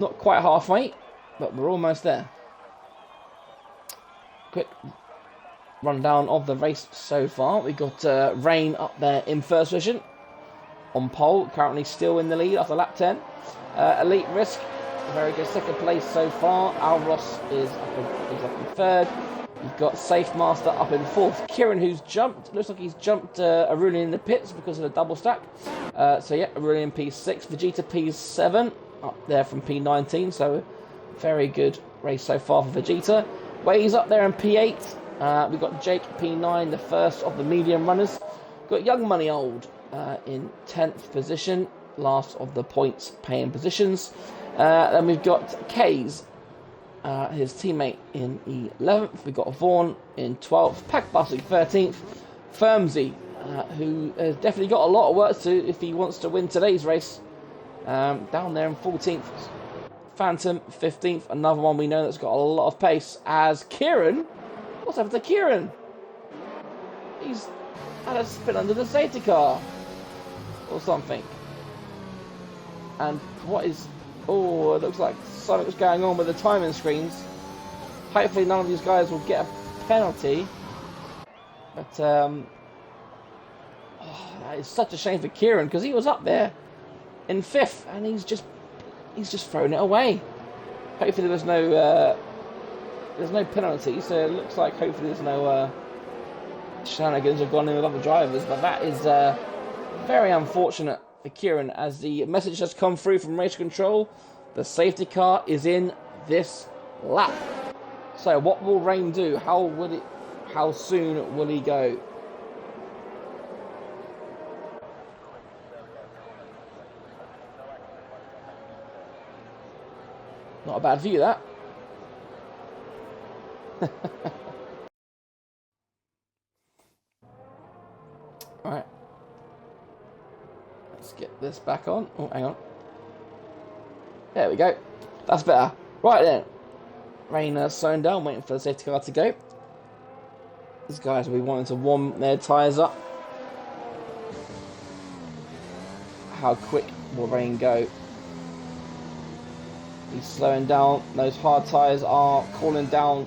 Not quite halfway, but we're almost there. quick rundown of the race so far. We got Rain up there in first position on pole, currently still in the lead after lap 10. Elite Risk, a very good second place so far. Al Ross is up in third. You've got Safe Master up in fourth. Kieran, who's jumped, looks like he's jumped Aurelian in the pits because of the double stack. So yeah, Aurelian P6, Vegeta P7 up there from P19. So very good race so far for Vegeta. Waze up there in P8. We've got Jake P9, the first of the medium runners. Got Young Money Old in 10th position, last of the points paying positions. Then we've got Kays, his teammate, in 11th. We've got Vaughn in 12th, Packbuster 13th, Firmsy, who has definitely got a lot of work to do if he wants to win today's race, down there in 14th. Phantom 15th, another one we know that's got a lot of pace, as Kieran. What's happened to Kieran? He's had a spin under the safety car or something. And what is... Oh, it looks like something was going on with the timing screens. Hopefully none of these guys will get a penalty. But, that is such a shame for Kieran, because he was up there in 5th, and he's just thrown it away. Hopefully there's no penalty, so it looks like hopefully there's no shenanigans have gone in with other drivers, but that is very unfortunate for Kieran, as the message has come through from race control. The safety car is in this lap. So what will Rain do? How soon will he go? Not a bad view, that. Alright. Let's get this back on. Oh, hang on. There we go. That's better. Right then. Rain slowing down, waiting for the safety car to go. These guys will be wanting to warm their tyres up. How quick will Rain go? He's slowing down. Those hard tyres are cooling down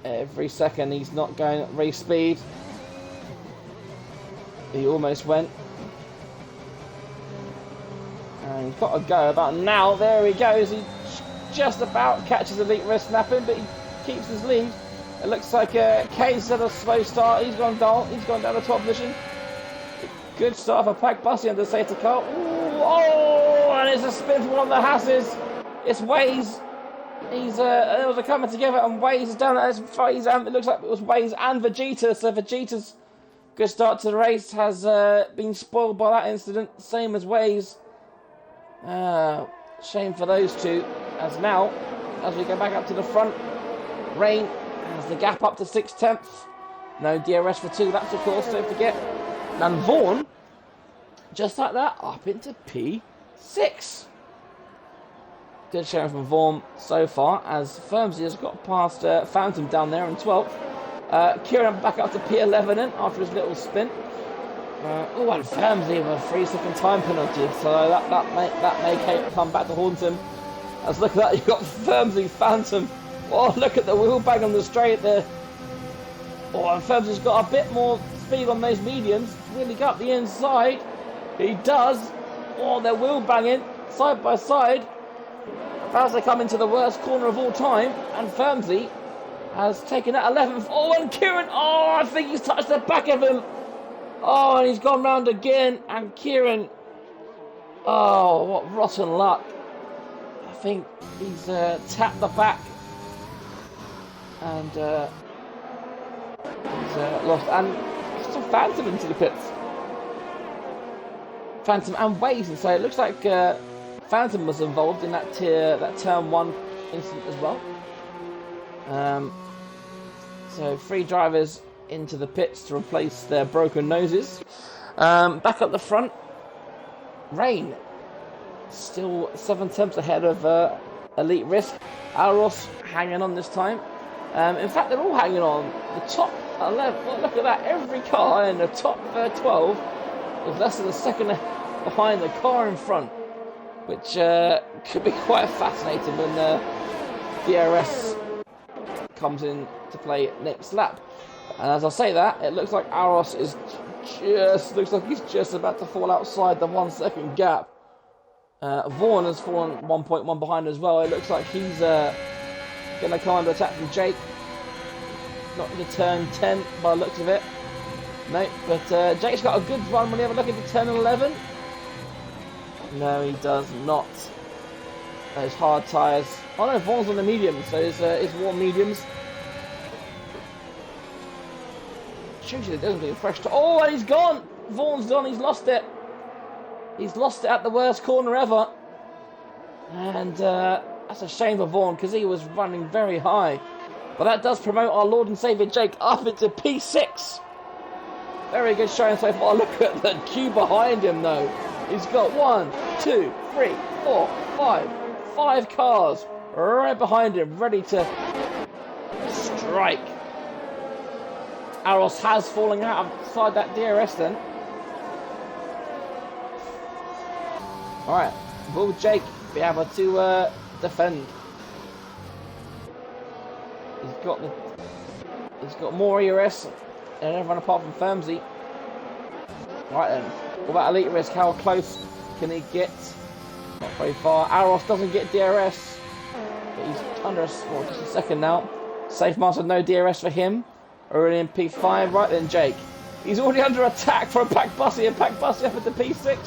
every second. He's not going at race speed. He almost went. And he's got to go about now. There he goes. He just about catches Elite Risk snapping, but he keeps his lead. It looks like Kane's had a slow start. He's gone down. He's gone down the top position. Good start for Packbuster under the safety car. Ooh, oh, and it's a spin from one of the Hasses. It's Waze. There was a coming together, and Waze is down at his face, and it looks like it was Waze and Vegeta. So Vegeta's good start to the race has been spoiled by that incident, same as Waze. Shame for those two. As now, as we go back up to the front, Rain has the gap up to 6/10. No DRS for 2 laps, of course, don't forget. And Vaughn, just like that, up into P6. Good showing from Vaughn so far, as Firmsy has got past Phantom down there in 12th. Kieran back up to P11 then, after his little spin. Oh, and Firmsy with a 3-second time penalty, so that may come back to haunt him. As look at that, you've got Firmsy, Phantom. Oh, look at the wheel bang on the straight there. Oh, and Firmsy's got a bit more speed on those mediums. Really got up the inside. He does. Oh, they're wheel banging side by side. As they come into the worst corner of all time, and Firmsy has taken that 11th. Oh, and Kieran, oh, I think he's touched the back of him. Oh, and he's gone round again, and Kieran, oh, what rotten luck. I think he's tapped the back, and he's lost, and some Phantom into the pits. Phantom and Waze, and so it looks like Phantom was involved in that turn 1 incident as well. So 3 drivers into the pits to replace their broken noses. Back up the front, Rain still 7/10 ahead of Elite Risk. Alros hanging on this time. In fact, they're all hanging on. The top 11, well, look at that, every car in the top 12 is less than a second behind the car in front, which could be quite fascinating when DRS comes in to play next lap. And as I say that, it looks like Aros is looks like he's just about to fall outside the 1 second gap. Vaughan has fallen 1.1 behind as well. It looks like he's going to come under attack from Jake. Not into turn 10 by the looks of it. No, but Jake's got a good run when you have a look into turn 11. No, he does not. Those hard tyres. Oh no, Vaughan's on the medium, so his warm mediums. Usually it doesn't be a fresh tyre. Oh, and he's gone! Vaughan's gone, he's lost it. He's lost it at the worst corner ever. And that's a shame for Vaughan, because he was running very high. But that does promote our Lord and Saviour Jake up into P6. Very good showing so far. Look at the queue behind him though. He's got 1, 2, 3, 4, 5 cars right behind him, ready to strike. Aros has fallen outside that DRS then. Alright, will Jake be able to defend? He's got more ERS than everyone apart from Firmsy. Right then, what about Elite Risk? How close can he get? Not very far. Aros doesn't get DRS, but he's under just a second now. Safe Master, no DRS for him. Already in P5. Right then, Jake. He's already under attack from Pack Bussy, and Pack Bussy up into P6.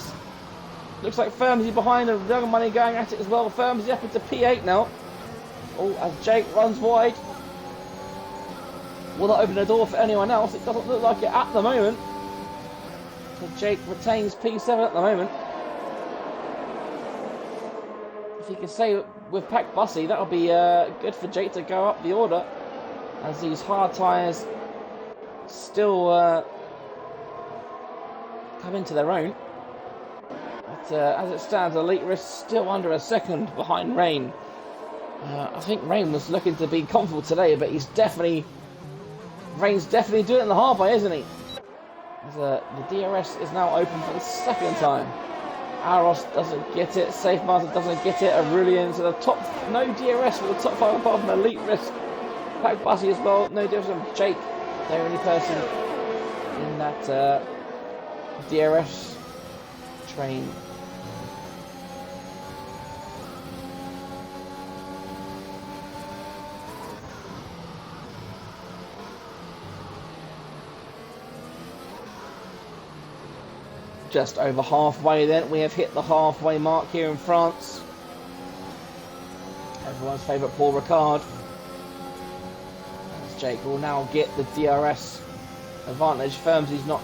Looks like Firmsy behind, and Young Money going at it as well. Firmsy up into P8 now. Oh, as Jake runs wide. Will that open the door for anyone else? It doesn't look like it at the moment. So Jake retains P7 at the moment. If he can stay with Pack Bussy, that'll be good for Jake to go up the order. As these hard tyres still come into their own. But as it stands, Elite Risk still under a second behind Rain. I think Rain was looking to be comfortable today, but Rain's definitely doing it in the halfway, isn't he? As, the DRS is now open for the second time. Aros doesn't get it, Safe Master doesn't get it, Aurelian to the top, no DRS for the top 5 apart from Elite Risk. Pack Bussy as well, no difference from Jake, the only person in that DRS train. Just over halfway then, we have hit the halfway mark here in France. Everyone's favourite Paul Ricard. As Jake will now get the DRS advantage. Firmsy's not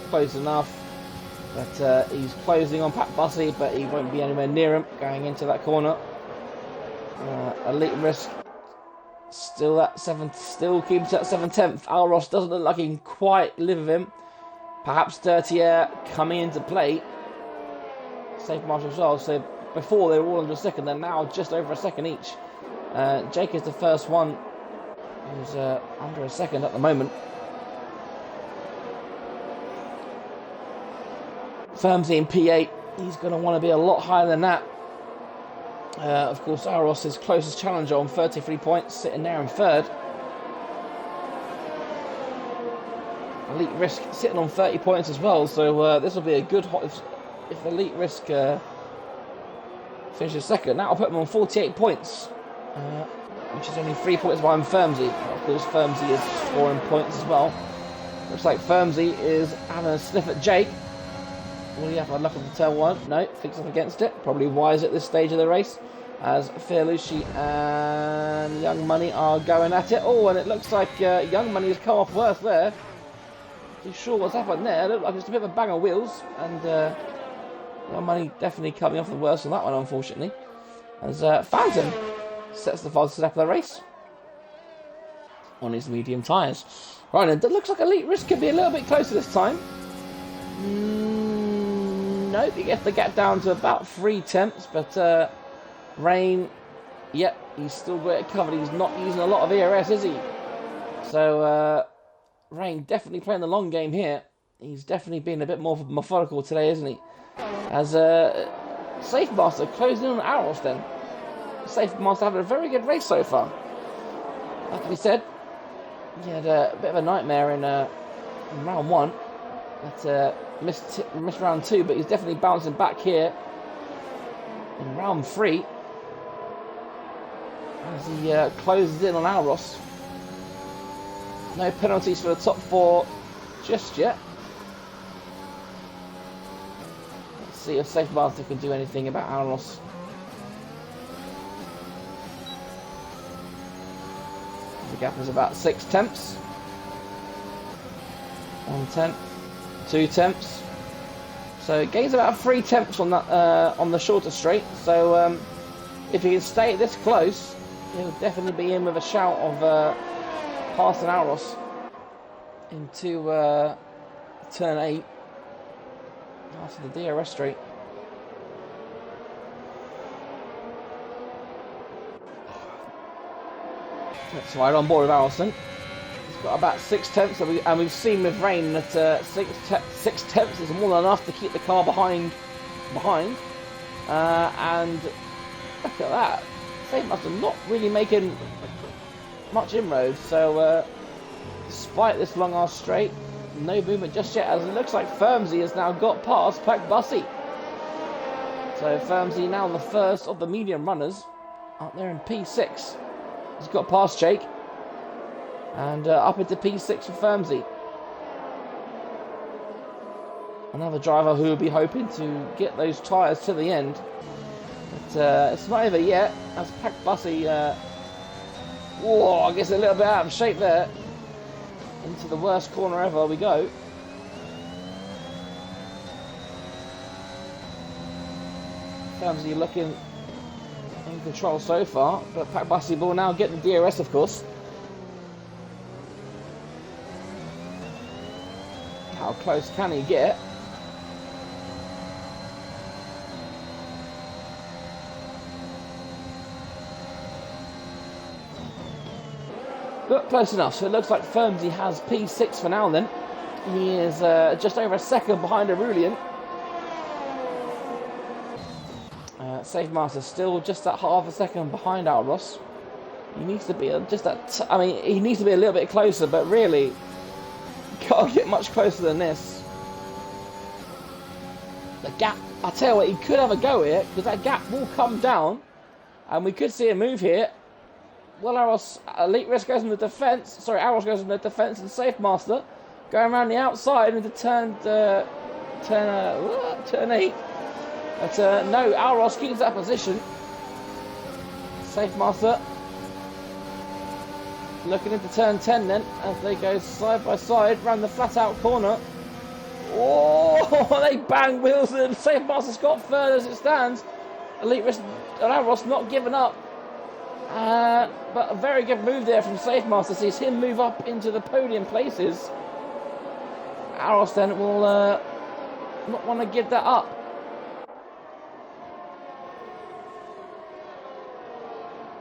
close enough, but he's closing on Pat Bussy, but he won't be anywhere near him going into that corner. Elite Risk still at still keeps at 7/10. Aros doesn't look like he can quite live with him. Perhaps Dirty Air coming into play. Safe Marshal as well. So before they were all under a second, they're now just over a second each. Jake is the first one who's under a second at the moment. Firmsy in P8. He's going to want to be a lot higher than that. Of course, Aros, his closest challenger on 33 points, sitting there in third. Elite Risk sitting on 30 points as well, so this will be a good hot if Elite Risk finishes second. That'll put them on 48 points, which is only 3 points behind Firmsy. Of course, Firmsy is scoring points as well. Looks like Firmsy is having a sniff at Jake. Will he have a luck of the turn one? No, thinks up against it. Probably wise at this stage of the race, as Fearlucci and Young Money are going at it. Oh, and it looks like Young Money has come off worse there. Not sure what's happened there. It looked like it's a bit of a bang of wheels, and Young Money definitely coming off the worst on that one, unfortunately. As Phantom sets the fastest lap of the race on his medium tyres. Right, and it looks like Elite Risk could be a little bit closer this time. Nope, he gets the gap down to about 3 tenths, but Rain, yep, he's still got it covered. He's not using a lot of ERS, is he? So Rain definitely playing the long game here. He's definitely been a bit more methodical today, isn't he? As Safe Master closing in on Aros then. Safe Master having a very good race so far. Like we said, he had a bit of a nightmare in round 1. But missed round 2, but he's definitely bouncing back here in round 3 as he closes in on Alros. No penalties for the top 4 just yet. Let's see if Safe Master can do anything about Alros. The gap is about 6 tenths. 1 tenth, 2 tenths. So it gains about 3 tenths on that on the shorter straight. So if he can stay this close, he'll definitely be in with a shout of passing Alros into turn 8 after the DRS straight. That's right on board with Allison. He's got about 6 tenths, and we've seen with Rain that 6 tenths is more than enough to keep the car behind. And look at that. Safe Master not really making much inroads. So despite this long arse straight, no movement just yet, as it looks like Firmsy has now got past Pack Bussy. So Firmsy now the first of the medium runners up there in P6. He's got past Jake and up into P6 for Firmsy. Another driver who will be hoping to get those tyres to the end. But it's not over yet, as Pack Bussy I guess a little bit out of shape there. Into the worst corner ever we go. Firmsy looking in control so far, but Pack Bussy will now get the DRS, of course. How close can he get? But close enough, so it looks like Firmsy has P6 for now then. He is just over a second behind Aurelian. Safe Master still just at half a second behind Alros. He needs to be just that. He needs to be a little bit closer, but really, you can't get much closer than this. The gap, I tell you what, he could have a go here, because that gap will come down, and we could see a move here. Well, Elite Risk goes in the defence. Sorry, Alros goes in the defence, and Safe Master going around the outside into turn 8. But no, Alros keeps that position. Safe Master looking into turn 10 then, as they go side by side round the flat out corner. Oh, they bang wheels, and Safe Master's got third as it stands. Elite Risk and Alros not giving up. But a very good move there from Safe Master. Sees him move up into the podium places. Alros then will not want to give that up.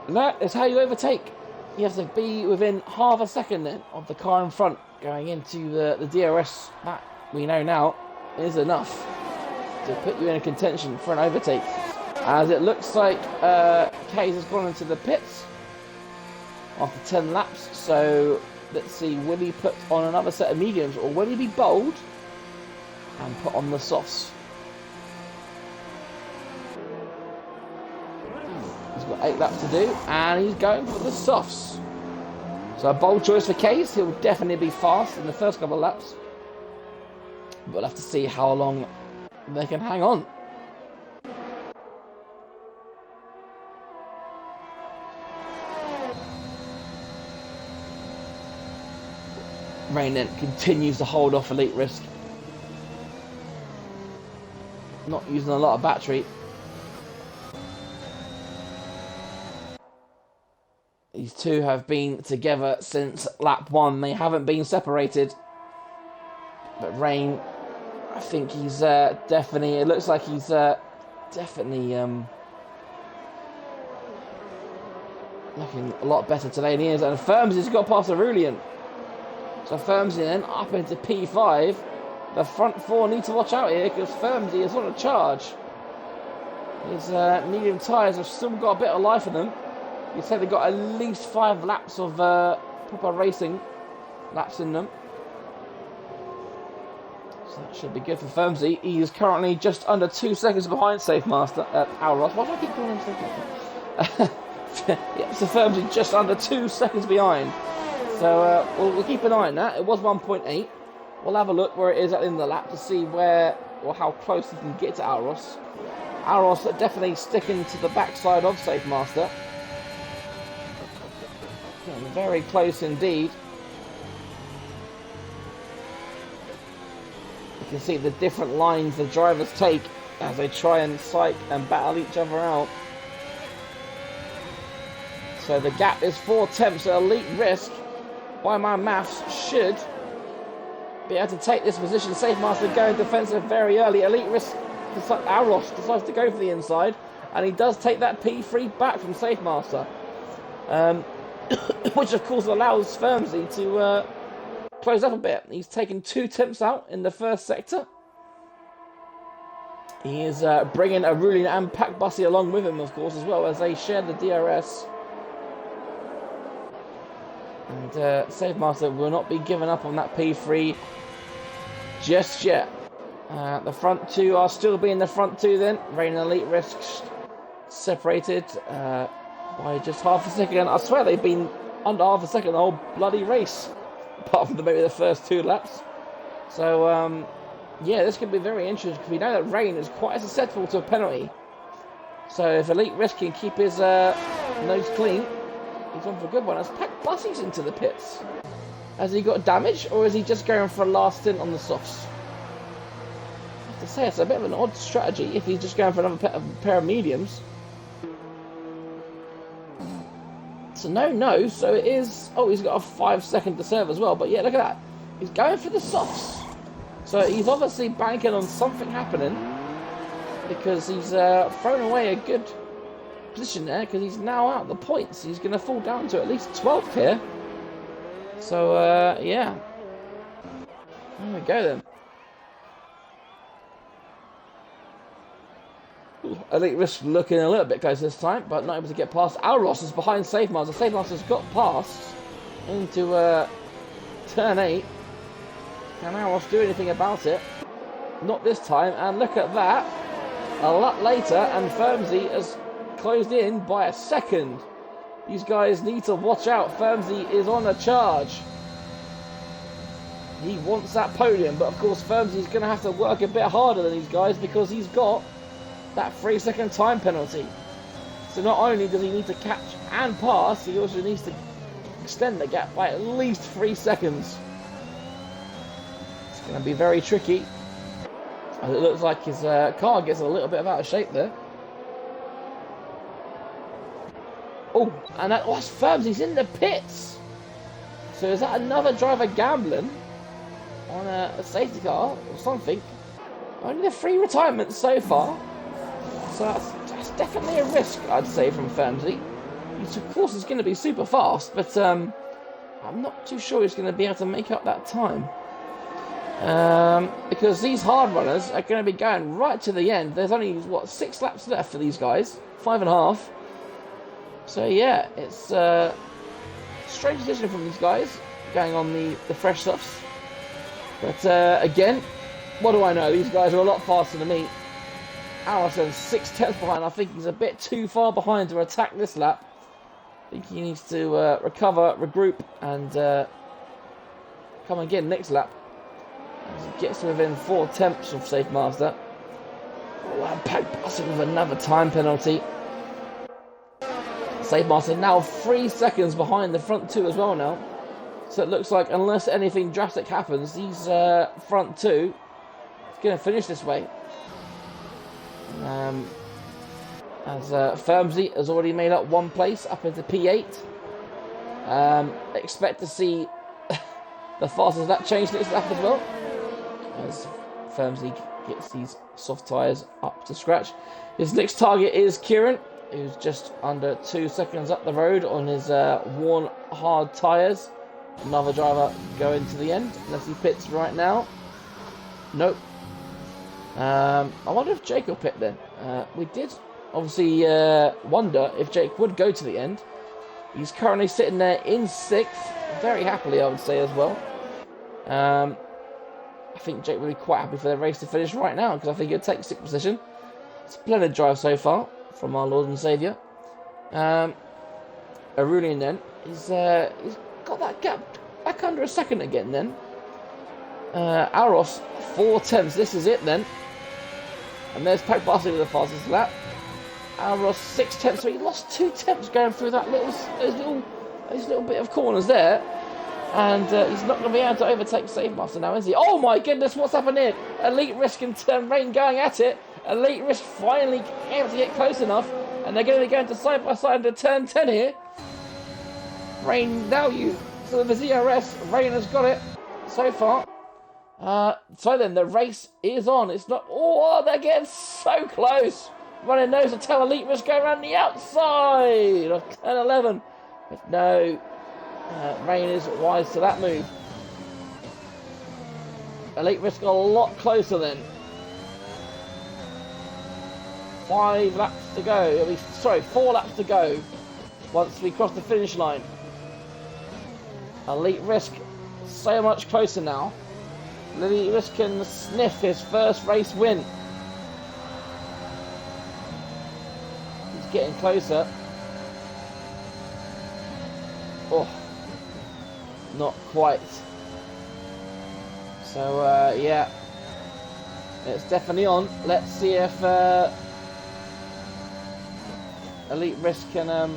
And that is how you overtake. You have to be within half a second then of the car in front going into the DRS. That we know now is enough to put you in a contention for an overtake. As it looks like Kays has gone into the pits after 10 laps. So let's see, will he put on another set of mediums, or will he be bold and put on the softs? He's got 8 laps to do, and he's going for the softs. So a bold choice for Kays. He'll definitely be fast in the first couple of laps. But we'll have to see how long they can hang on. Rain then continues to hold off Elite Risk. Not using a lot of battery. These two have been together since lap 1. They haven't been separated. But Rain, I think he's definitely, it looks like he's definitely looking a lot better today than he is. And Firmsy's got past Aurelian. So Firmsy then up into P5. The front 4 need to watch out here, because Firmsy is on a charge. His medium tyres have still got a bit of life in them. You'd say they've got at least 5 laps of proper racing laps in them. So that should be good for Firmsy. He is currently just under 2 seconds behind Safemaster. Alros. Why do I keep calling him Safemaster? Yeah, so Firmsy just under 2 seconds behind. So we'll keep an eye on that. It was 1.8. We'll have a look where it is at the end of the lap to see where or how close he can get to Alros. Alros definitely sticking to the backside of Safemaster. Getting very close indeed. You can see the different lines the drivers take as they try and psych and battle each other out. So the gap is 4 tenths at Elite Risk. By my maths, should be able to take this position. Safemaster going defensive very early. Elite Risk, Alros decides to go for the inside, and he does take that P3 back from Safemaster, which of course allows Firmsy to close up a bit. He's taken 2 tenths out in the first sector. He is bringing Aurelian and Pack Bussy along with him, of course, as well, as they share the DRS. And Safemaster will not be giving up on that P3 just yet. The front two are still being the front two then. Rain and Elite Risk separated by just half a second. I swear they've been under half a second the whole bloody race, apart from maybe the first 2 laps. So yeah, this could be very interesting because we know that Rain is quite susceptible to a penalty. So if Elite Risk can keep his nose clean, he's on for a good one. As Pack Bussy's into the pits. Has he got damage, or is he just going for a last stint on the softs? I have to say, it's a bit of an odd strategy if he's just going for another pair of mediums. So no, so it is... Oh, he's got a 5 second to serve as well, but yeah, look at that. He's going for the softs. So he's obviously banking on something happening, because he's thrown away a good position there, because he's now out the points. He's going to fall down to at least 12th here. So yeah, there we go then. Elite Risk looking a little bit close this time, but not able to get past. Alros is behind Safemaster. Safemaster's got past into turn 8. Can Alros do anything about it? Not this time, and look at that. A lot later, and Firmsy has closed in by a second. These guys need to watch out. Firmsy is on a charge. He wants that podium, but of course Firmsy's going to have to work a bit harder than these guys because he's got that 3 second time penalty. So not only does he need to catch and pass, he also needs to extend the gap by at least 3 seconds. It's going to be very tricky. And it looks like his car gets a little bit out of shape there. Oh, and that was Firmsy's in the pits. So is that another driver gambling on a safety car or something? Only the 3 retirements so far. So that's definitely a risk, I'd say, from Firmsy. He, of course, is going to be super fast, but I'm not too sure he's going to be able to make up that time. Because these hard runners are going to be going right to the end. There's only, what, 6 laps left for these guys? 5.5. So yeah, it's a strange decision from these guys, going on the fresh softs. But again, what do I know? These guys are a lot faster than me. Allison's 6 tenths behind. I think he's a bit too far behind to attack this lap. I think he needs to recover, regroup, and come again next lap. As he gets within 4 tenths of Safemaster. Oh, and Pack Bussy with another time penalty. Safemaster now 3 seconds behind the front 2 as well now. So it looks like, unless anything drastic happens, these front 2 is going to finish this way. As Firmsy has already made up 1 place up into P8. Expect to see the fastest lap change next lap as well, as Firmsy gets these soft tyres up to scratch. His next target is Kieran, who's just under 2 seconds up the road on his worn hard tyres. Another driver going to the end, unless he pits right now. Nope. I wonder if Jake will pit then. We did obviously wonder if Jake would go to the end. He's currently sitting there in 6th, very happily, I would say, as well. I think Jake will be quite happy for the race to finish right now, because I think he'll take 6th position. Splendid drive so far from our Lord and Saviour. Aurelian then, he's got that gap back under a second again then. Aros, 4/10. This is it then. And there's Pack Barsley with the fastest lap. Aros, 6/10. So he lost 2/10 going through that those little bit of corners there. And he's not going to be able to overtake Save Master now, is he? Oh my goodness, what's happened here? Elite Risk and Turn Rain going at it. Elite Risk finally able to get close enough. And they're going to be going to side by side into turn 10 here. Rain now so the ZRS, Rain has got it so far. So then the race is on. It's not. Oh, they're getting so close. Running nose to tail. Elite Risk go around the outside of turn 11. But no, Rain is wise to that move. Elite Risk got a lot closer then. 5 laps to go. 4 laps to go once we cross the finish line. Elite Risk so much closer now. Elite Risk can sniff his first race win. He's getting closer. Oh, not quite. So yeah, it's definitely on. Let's see if Elite Risk can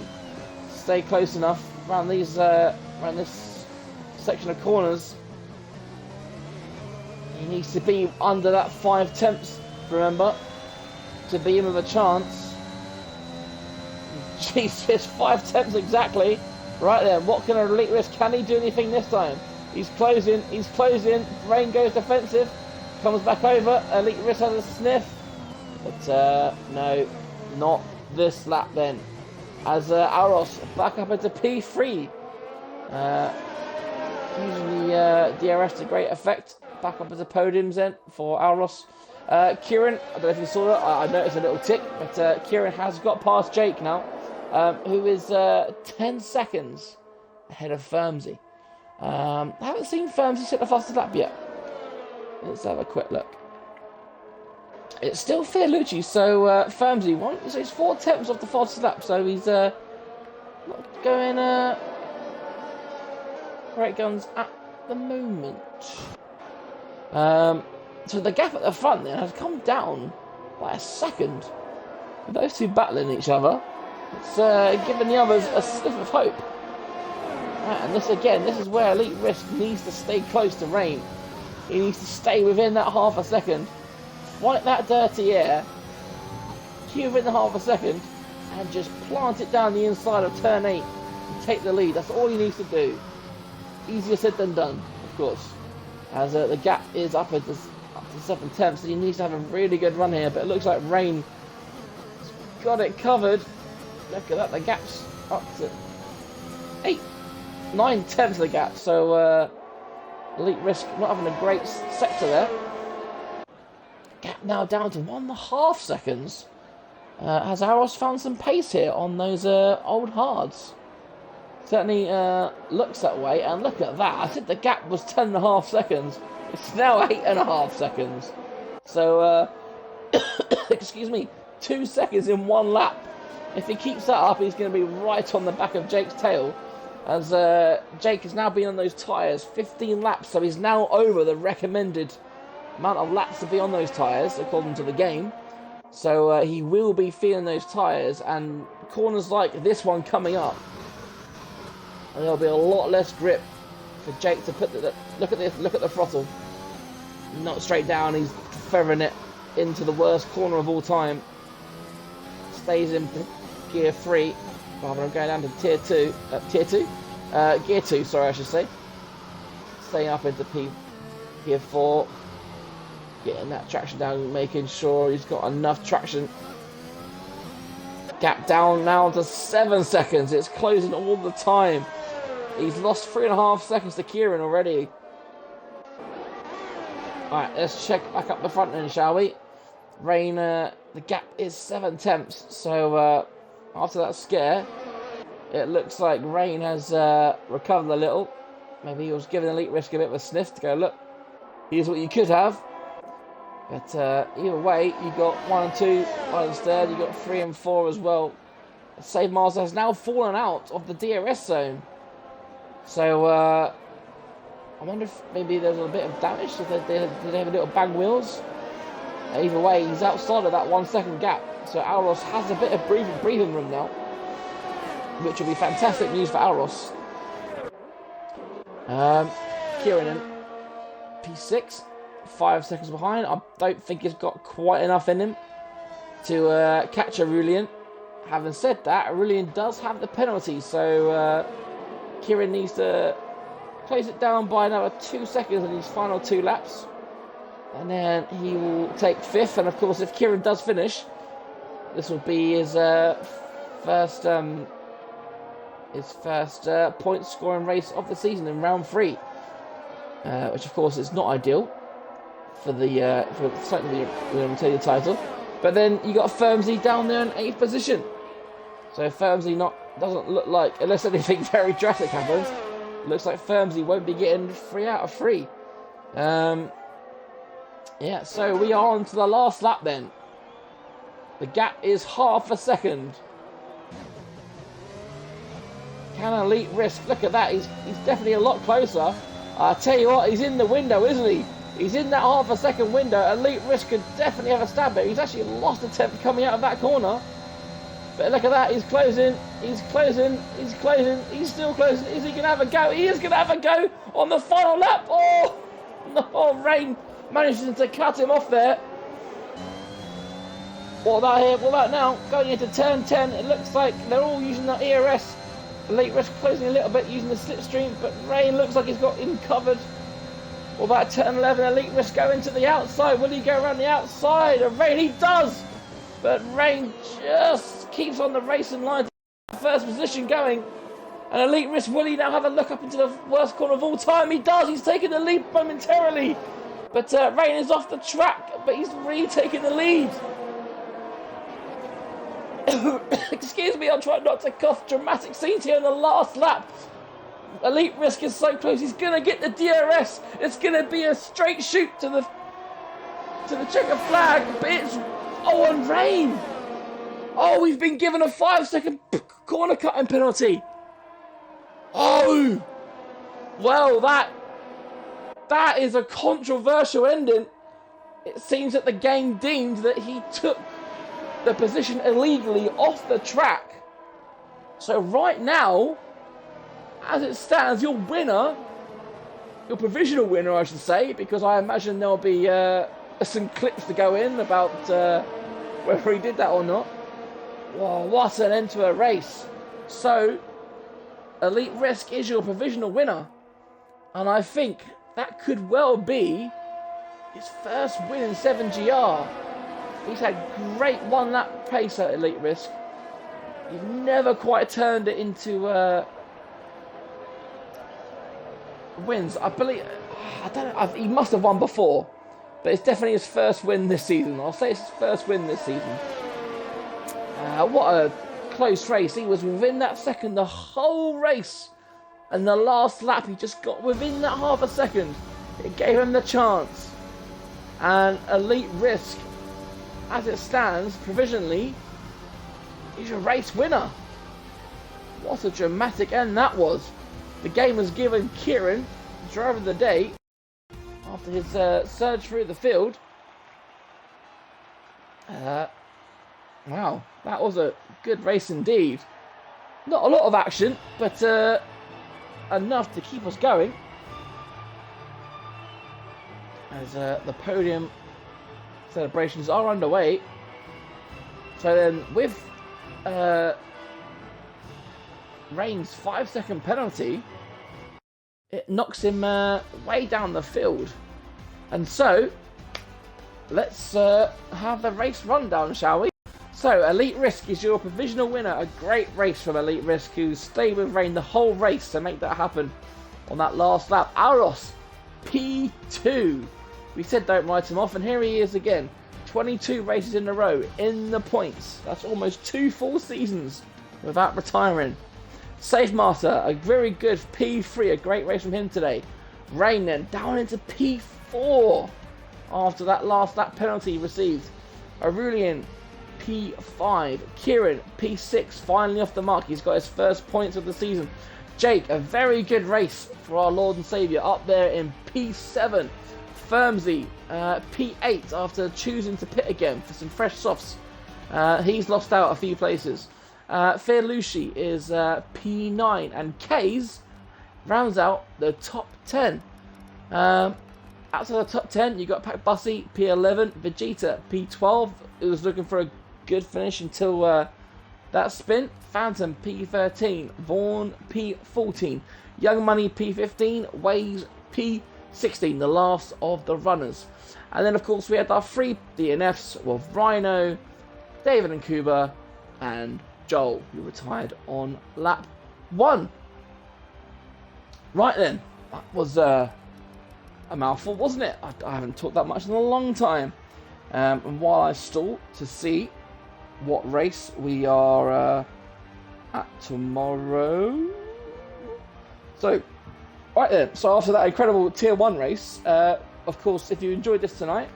stay close enough around this section of corners. He needs to be under that 5/10, remember, to be in with a chance. Jesus, 5/10 exactly. Right there, what can Elite Risk? Can he do anything this time? He's closing. Rain goes defensive. Comes back over. Elite Risk has a sniff. But no, not this lap then. As Aros back up into P3. Usually DRS to great effect. Back up as a podiums then for Aros. Kieran, I don't know if you saw that. I noticed a little tick, but Kieran has got past Jake now, who is 10 seconds ahead of Firmsy. I haven't seen Firmsy sit the fastest lap yet. Let's have a quick look. It's still Fiorucci, so Firmsy so he's 4/10 off the fastest lap, so he's not going great guns at the moment. So the gap at the front then has come down by a second. With those two battling each other, it's giving the others a sniff of hope. Right, and this is where Elite Risk needs to stay close to Rain. He needs to stay within that half a second, fight that dirty air, queue within the half a second, and just plant it down the inside of turn 8 and take the lead. That's all he needs to do. Easier said than done, of course, as the gap is up to 7/10, so he needs to have a really good run here. But it looks like Rain has got it covered. Look at that, the gap's up to 9/10 of the gap. So Elite Risk not having a great sector there. Gap now down to 1.5 seconds. Has Aros found some pace here on those old hards? Certainly looks that way, and look at that. I said the gap was 10.5 seconds. It's now 8.5 seconds. So, excuse me, 2 seconds in 1 lap. If he keeps that up, he's going to be right on the back of Jake's tail. As Jake has now been on those tyres 15 laps, so he's now over the recommended amount of laps to be on those tyres, according to the game. So he will be feeling those tyres, and corners like this one coming up, and there'll be a lot less grip for Jake to put look at this, look at the throttle. Not straight down, he's feathering it into the worst corner of all time. Stays in gear 3, rather than going down to gear 2, sorry I should say. Staying up into gear 4, getting that traction down, making sure he's got enough traction. Gap down now to 7 seconds, it's closing all the time. He's lost 3.5 seconds to Kieran already. Alright, let's check back up the front then, shall we? Rain, the gap is 7/10, so after that scare, it looks like Rain has recovered a little. Maybe he was giving Elite Risk a bit of a sniff to go, look, here's what you could have. But either way, you got 1 and 2 instead. You got 3 and 4 as well. Save Mars has now fallen out of the DRS zone. So I wonder if maybe there's a bit of damage. Did they have a little bang wheels? Either way, he's outside of that 1 second gap. So Alros has a bit of breathing room now, which will be fantastic news for Alros. Kieran in P6, 5 seconds behind. I don't think he's got quite enough in him to catch Aurelian. Having said that, Aurelian does have the penalty, so Kieran needs to close it down by another 2 seconds in his final 2 laps. And then he will take 5th, and of course if Kieran does finish, this will be his first point scoring race of the season in round 3, which of course is not ideal for the certainly the take the title. But then you got Firmsy down there in 8th position, so Firmsy doesn't look like, unless anything very drastic happens, looks like Firmsy won't be getting 3 out of 3. Yeah, so we are on to the last lap then. The gap is half a second. Can Elite Risk? Look at that. He's definitely a lot closer. I tell you what, he's in the window, isn't he? He's in that half a second window. Elite Risk could definitely have a stab at it. He's actually lost a tenth coming out of that corner. But look at that. He's closing. He's closing. He's closing. He's still closing. Is he going to have a go? He is going to have a go on the final lap. Oh, no. Rain managing to cut him off there. What about here? What about now? Going into turn 10. It looks like they're all using the ERS. Elite Risk closing a little bit using the slipstream, but Rain looks like he's got him covered. What about turn 11? Elite Risk going to the outside. Will he go around the outside? And Rain, he does! But Rain just keeps on the racing line to first position going. And Elite Risk, will he now have a look up into the worst corner of all time? He does! He's taking the lead momentarily. But Rain is off the track, but he's really taking the lead. Excuse me, I'm trying not to cough. Dramatic scenes here in the last lap. Elite Risk is so close. He's going to get the DRS. It's going to be a straight shoot to the checker flag. But it's... Oh, and Rain. Oh, we've been given a 5-second corner cutting penalty. Oh. Well, that is a controversial ending. It seems that the game deemed that he took the position illegally off the track. So right now, as it stands, your winner, your provisional winner I should say, because I imagine there'll be some clips to go in about whether he did that or not. Whoa, what an end to a race. So Elite Risk is your provisional winner, and I think that could well be his first win in 7GR. He's had great one-lap pace at Elite Risk. He's never quite turned it into wins. I believe, I don't know, he must have won before, but it's definitely his first win this season. I'll say it's his first win this season. What a close race. He was within that second the whole race. And the last lap, he just got within that half a second. It gave him the chance. And Elite Risk, as it stands, provisionally, he's a race winner. What a dramatic end that was. The game was given Kieran, driver of the day, after his surge through the field. Wow, that was a good race indeed. Not a lot of action, but enough to keep us going. As the podium celebrations are underway. So then with Rain's 5-second penalty, it knocks him way down the field. And so let's have the race rundown, shall we? So Elite Risk is your provisional winner. A great race from Elite Risk, who stayed with Rain the whole race to make that happen on that last lap. Alros, P2. We said don't write him off, and here he is again. 22 races in a row in the points. That's almost 2 full seasons without retiring. Safe Master, a very good P3, a great race from him today. Rain then down into P4 after that penalty he received. Aurelian P5, Kieran P6, finally off the mark. He's got his first points of the season. Jake, a very good race for our Lord and Saviour, up there in P7. Firmsy, P8 after choosing to pit again for some fresh softs. He's lost out a few places. Fearlushi is P9, and Kays rounds out the top 10. Outside the top 10, you got Pac Bussy, P11, Vegeta, P12, who was looking for a good finish until that spin. Phantom, P13, Vaughn, P14, Young Money, P15, Waves, P16, the last of the runners. And then, of course, we had our 3 DNFs with Rhino, David and Kuba, and Joel, who retired on lap 1. Right then, that was a mouthful, wasn't it? I haven't talked that much in a long time. And while I stall to see what race we are at tomorrow. So, right then, so after that incredible Tier 1 race, of course, if you enjoyed this tonight,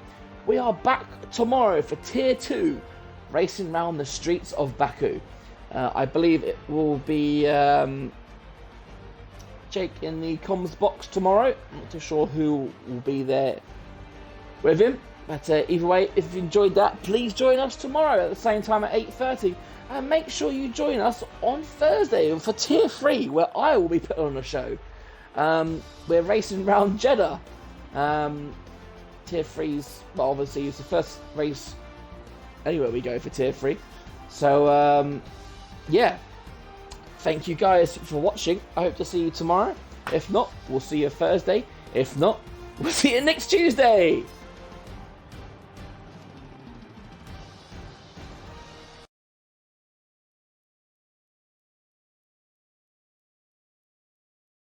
we are back tomorrow for Tier 2, racing around the streets of Baku. I believe it will be Jake in the comms box tomorrow. I'm not too sure who will be there with him. But either way, if you enjoyed that, please join us tomorrow at the same time at 8:30. And make sure you join us on Thursday for Tier 3, where I will be putting on a show. We're racing around Jeddah. Tier 3's, well, obviously, it's the first race anywhere we go for Tier 3. So, yeah. Thank you guys for watching. I hope to see you tomorrow. If not, we'll see you Thursday. If not, we'll see you next Tuesday.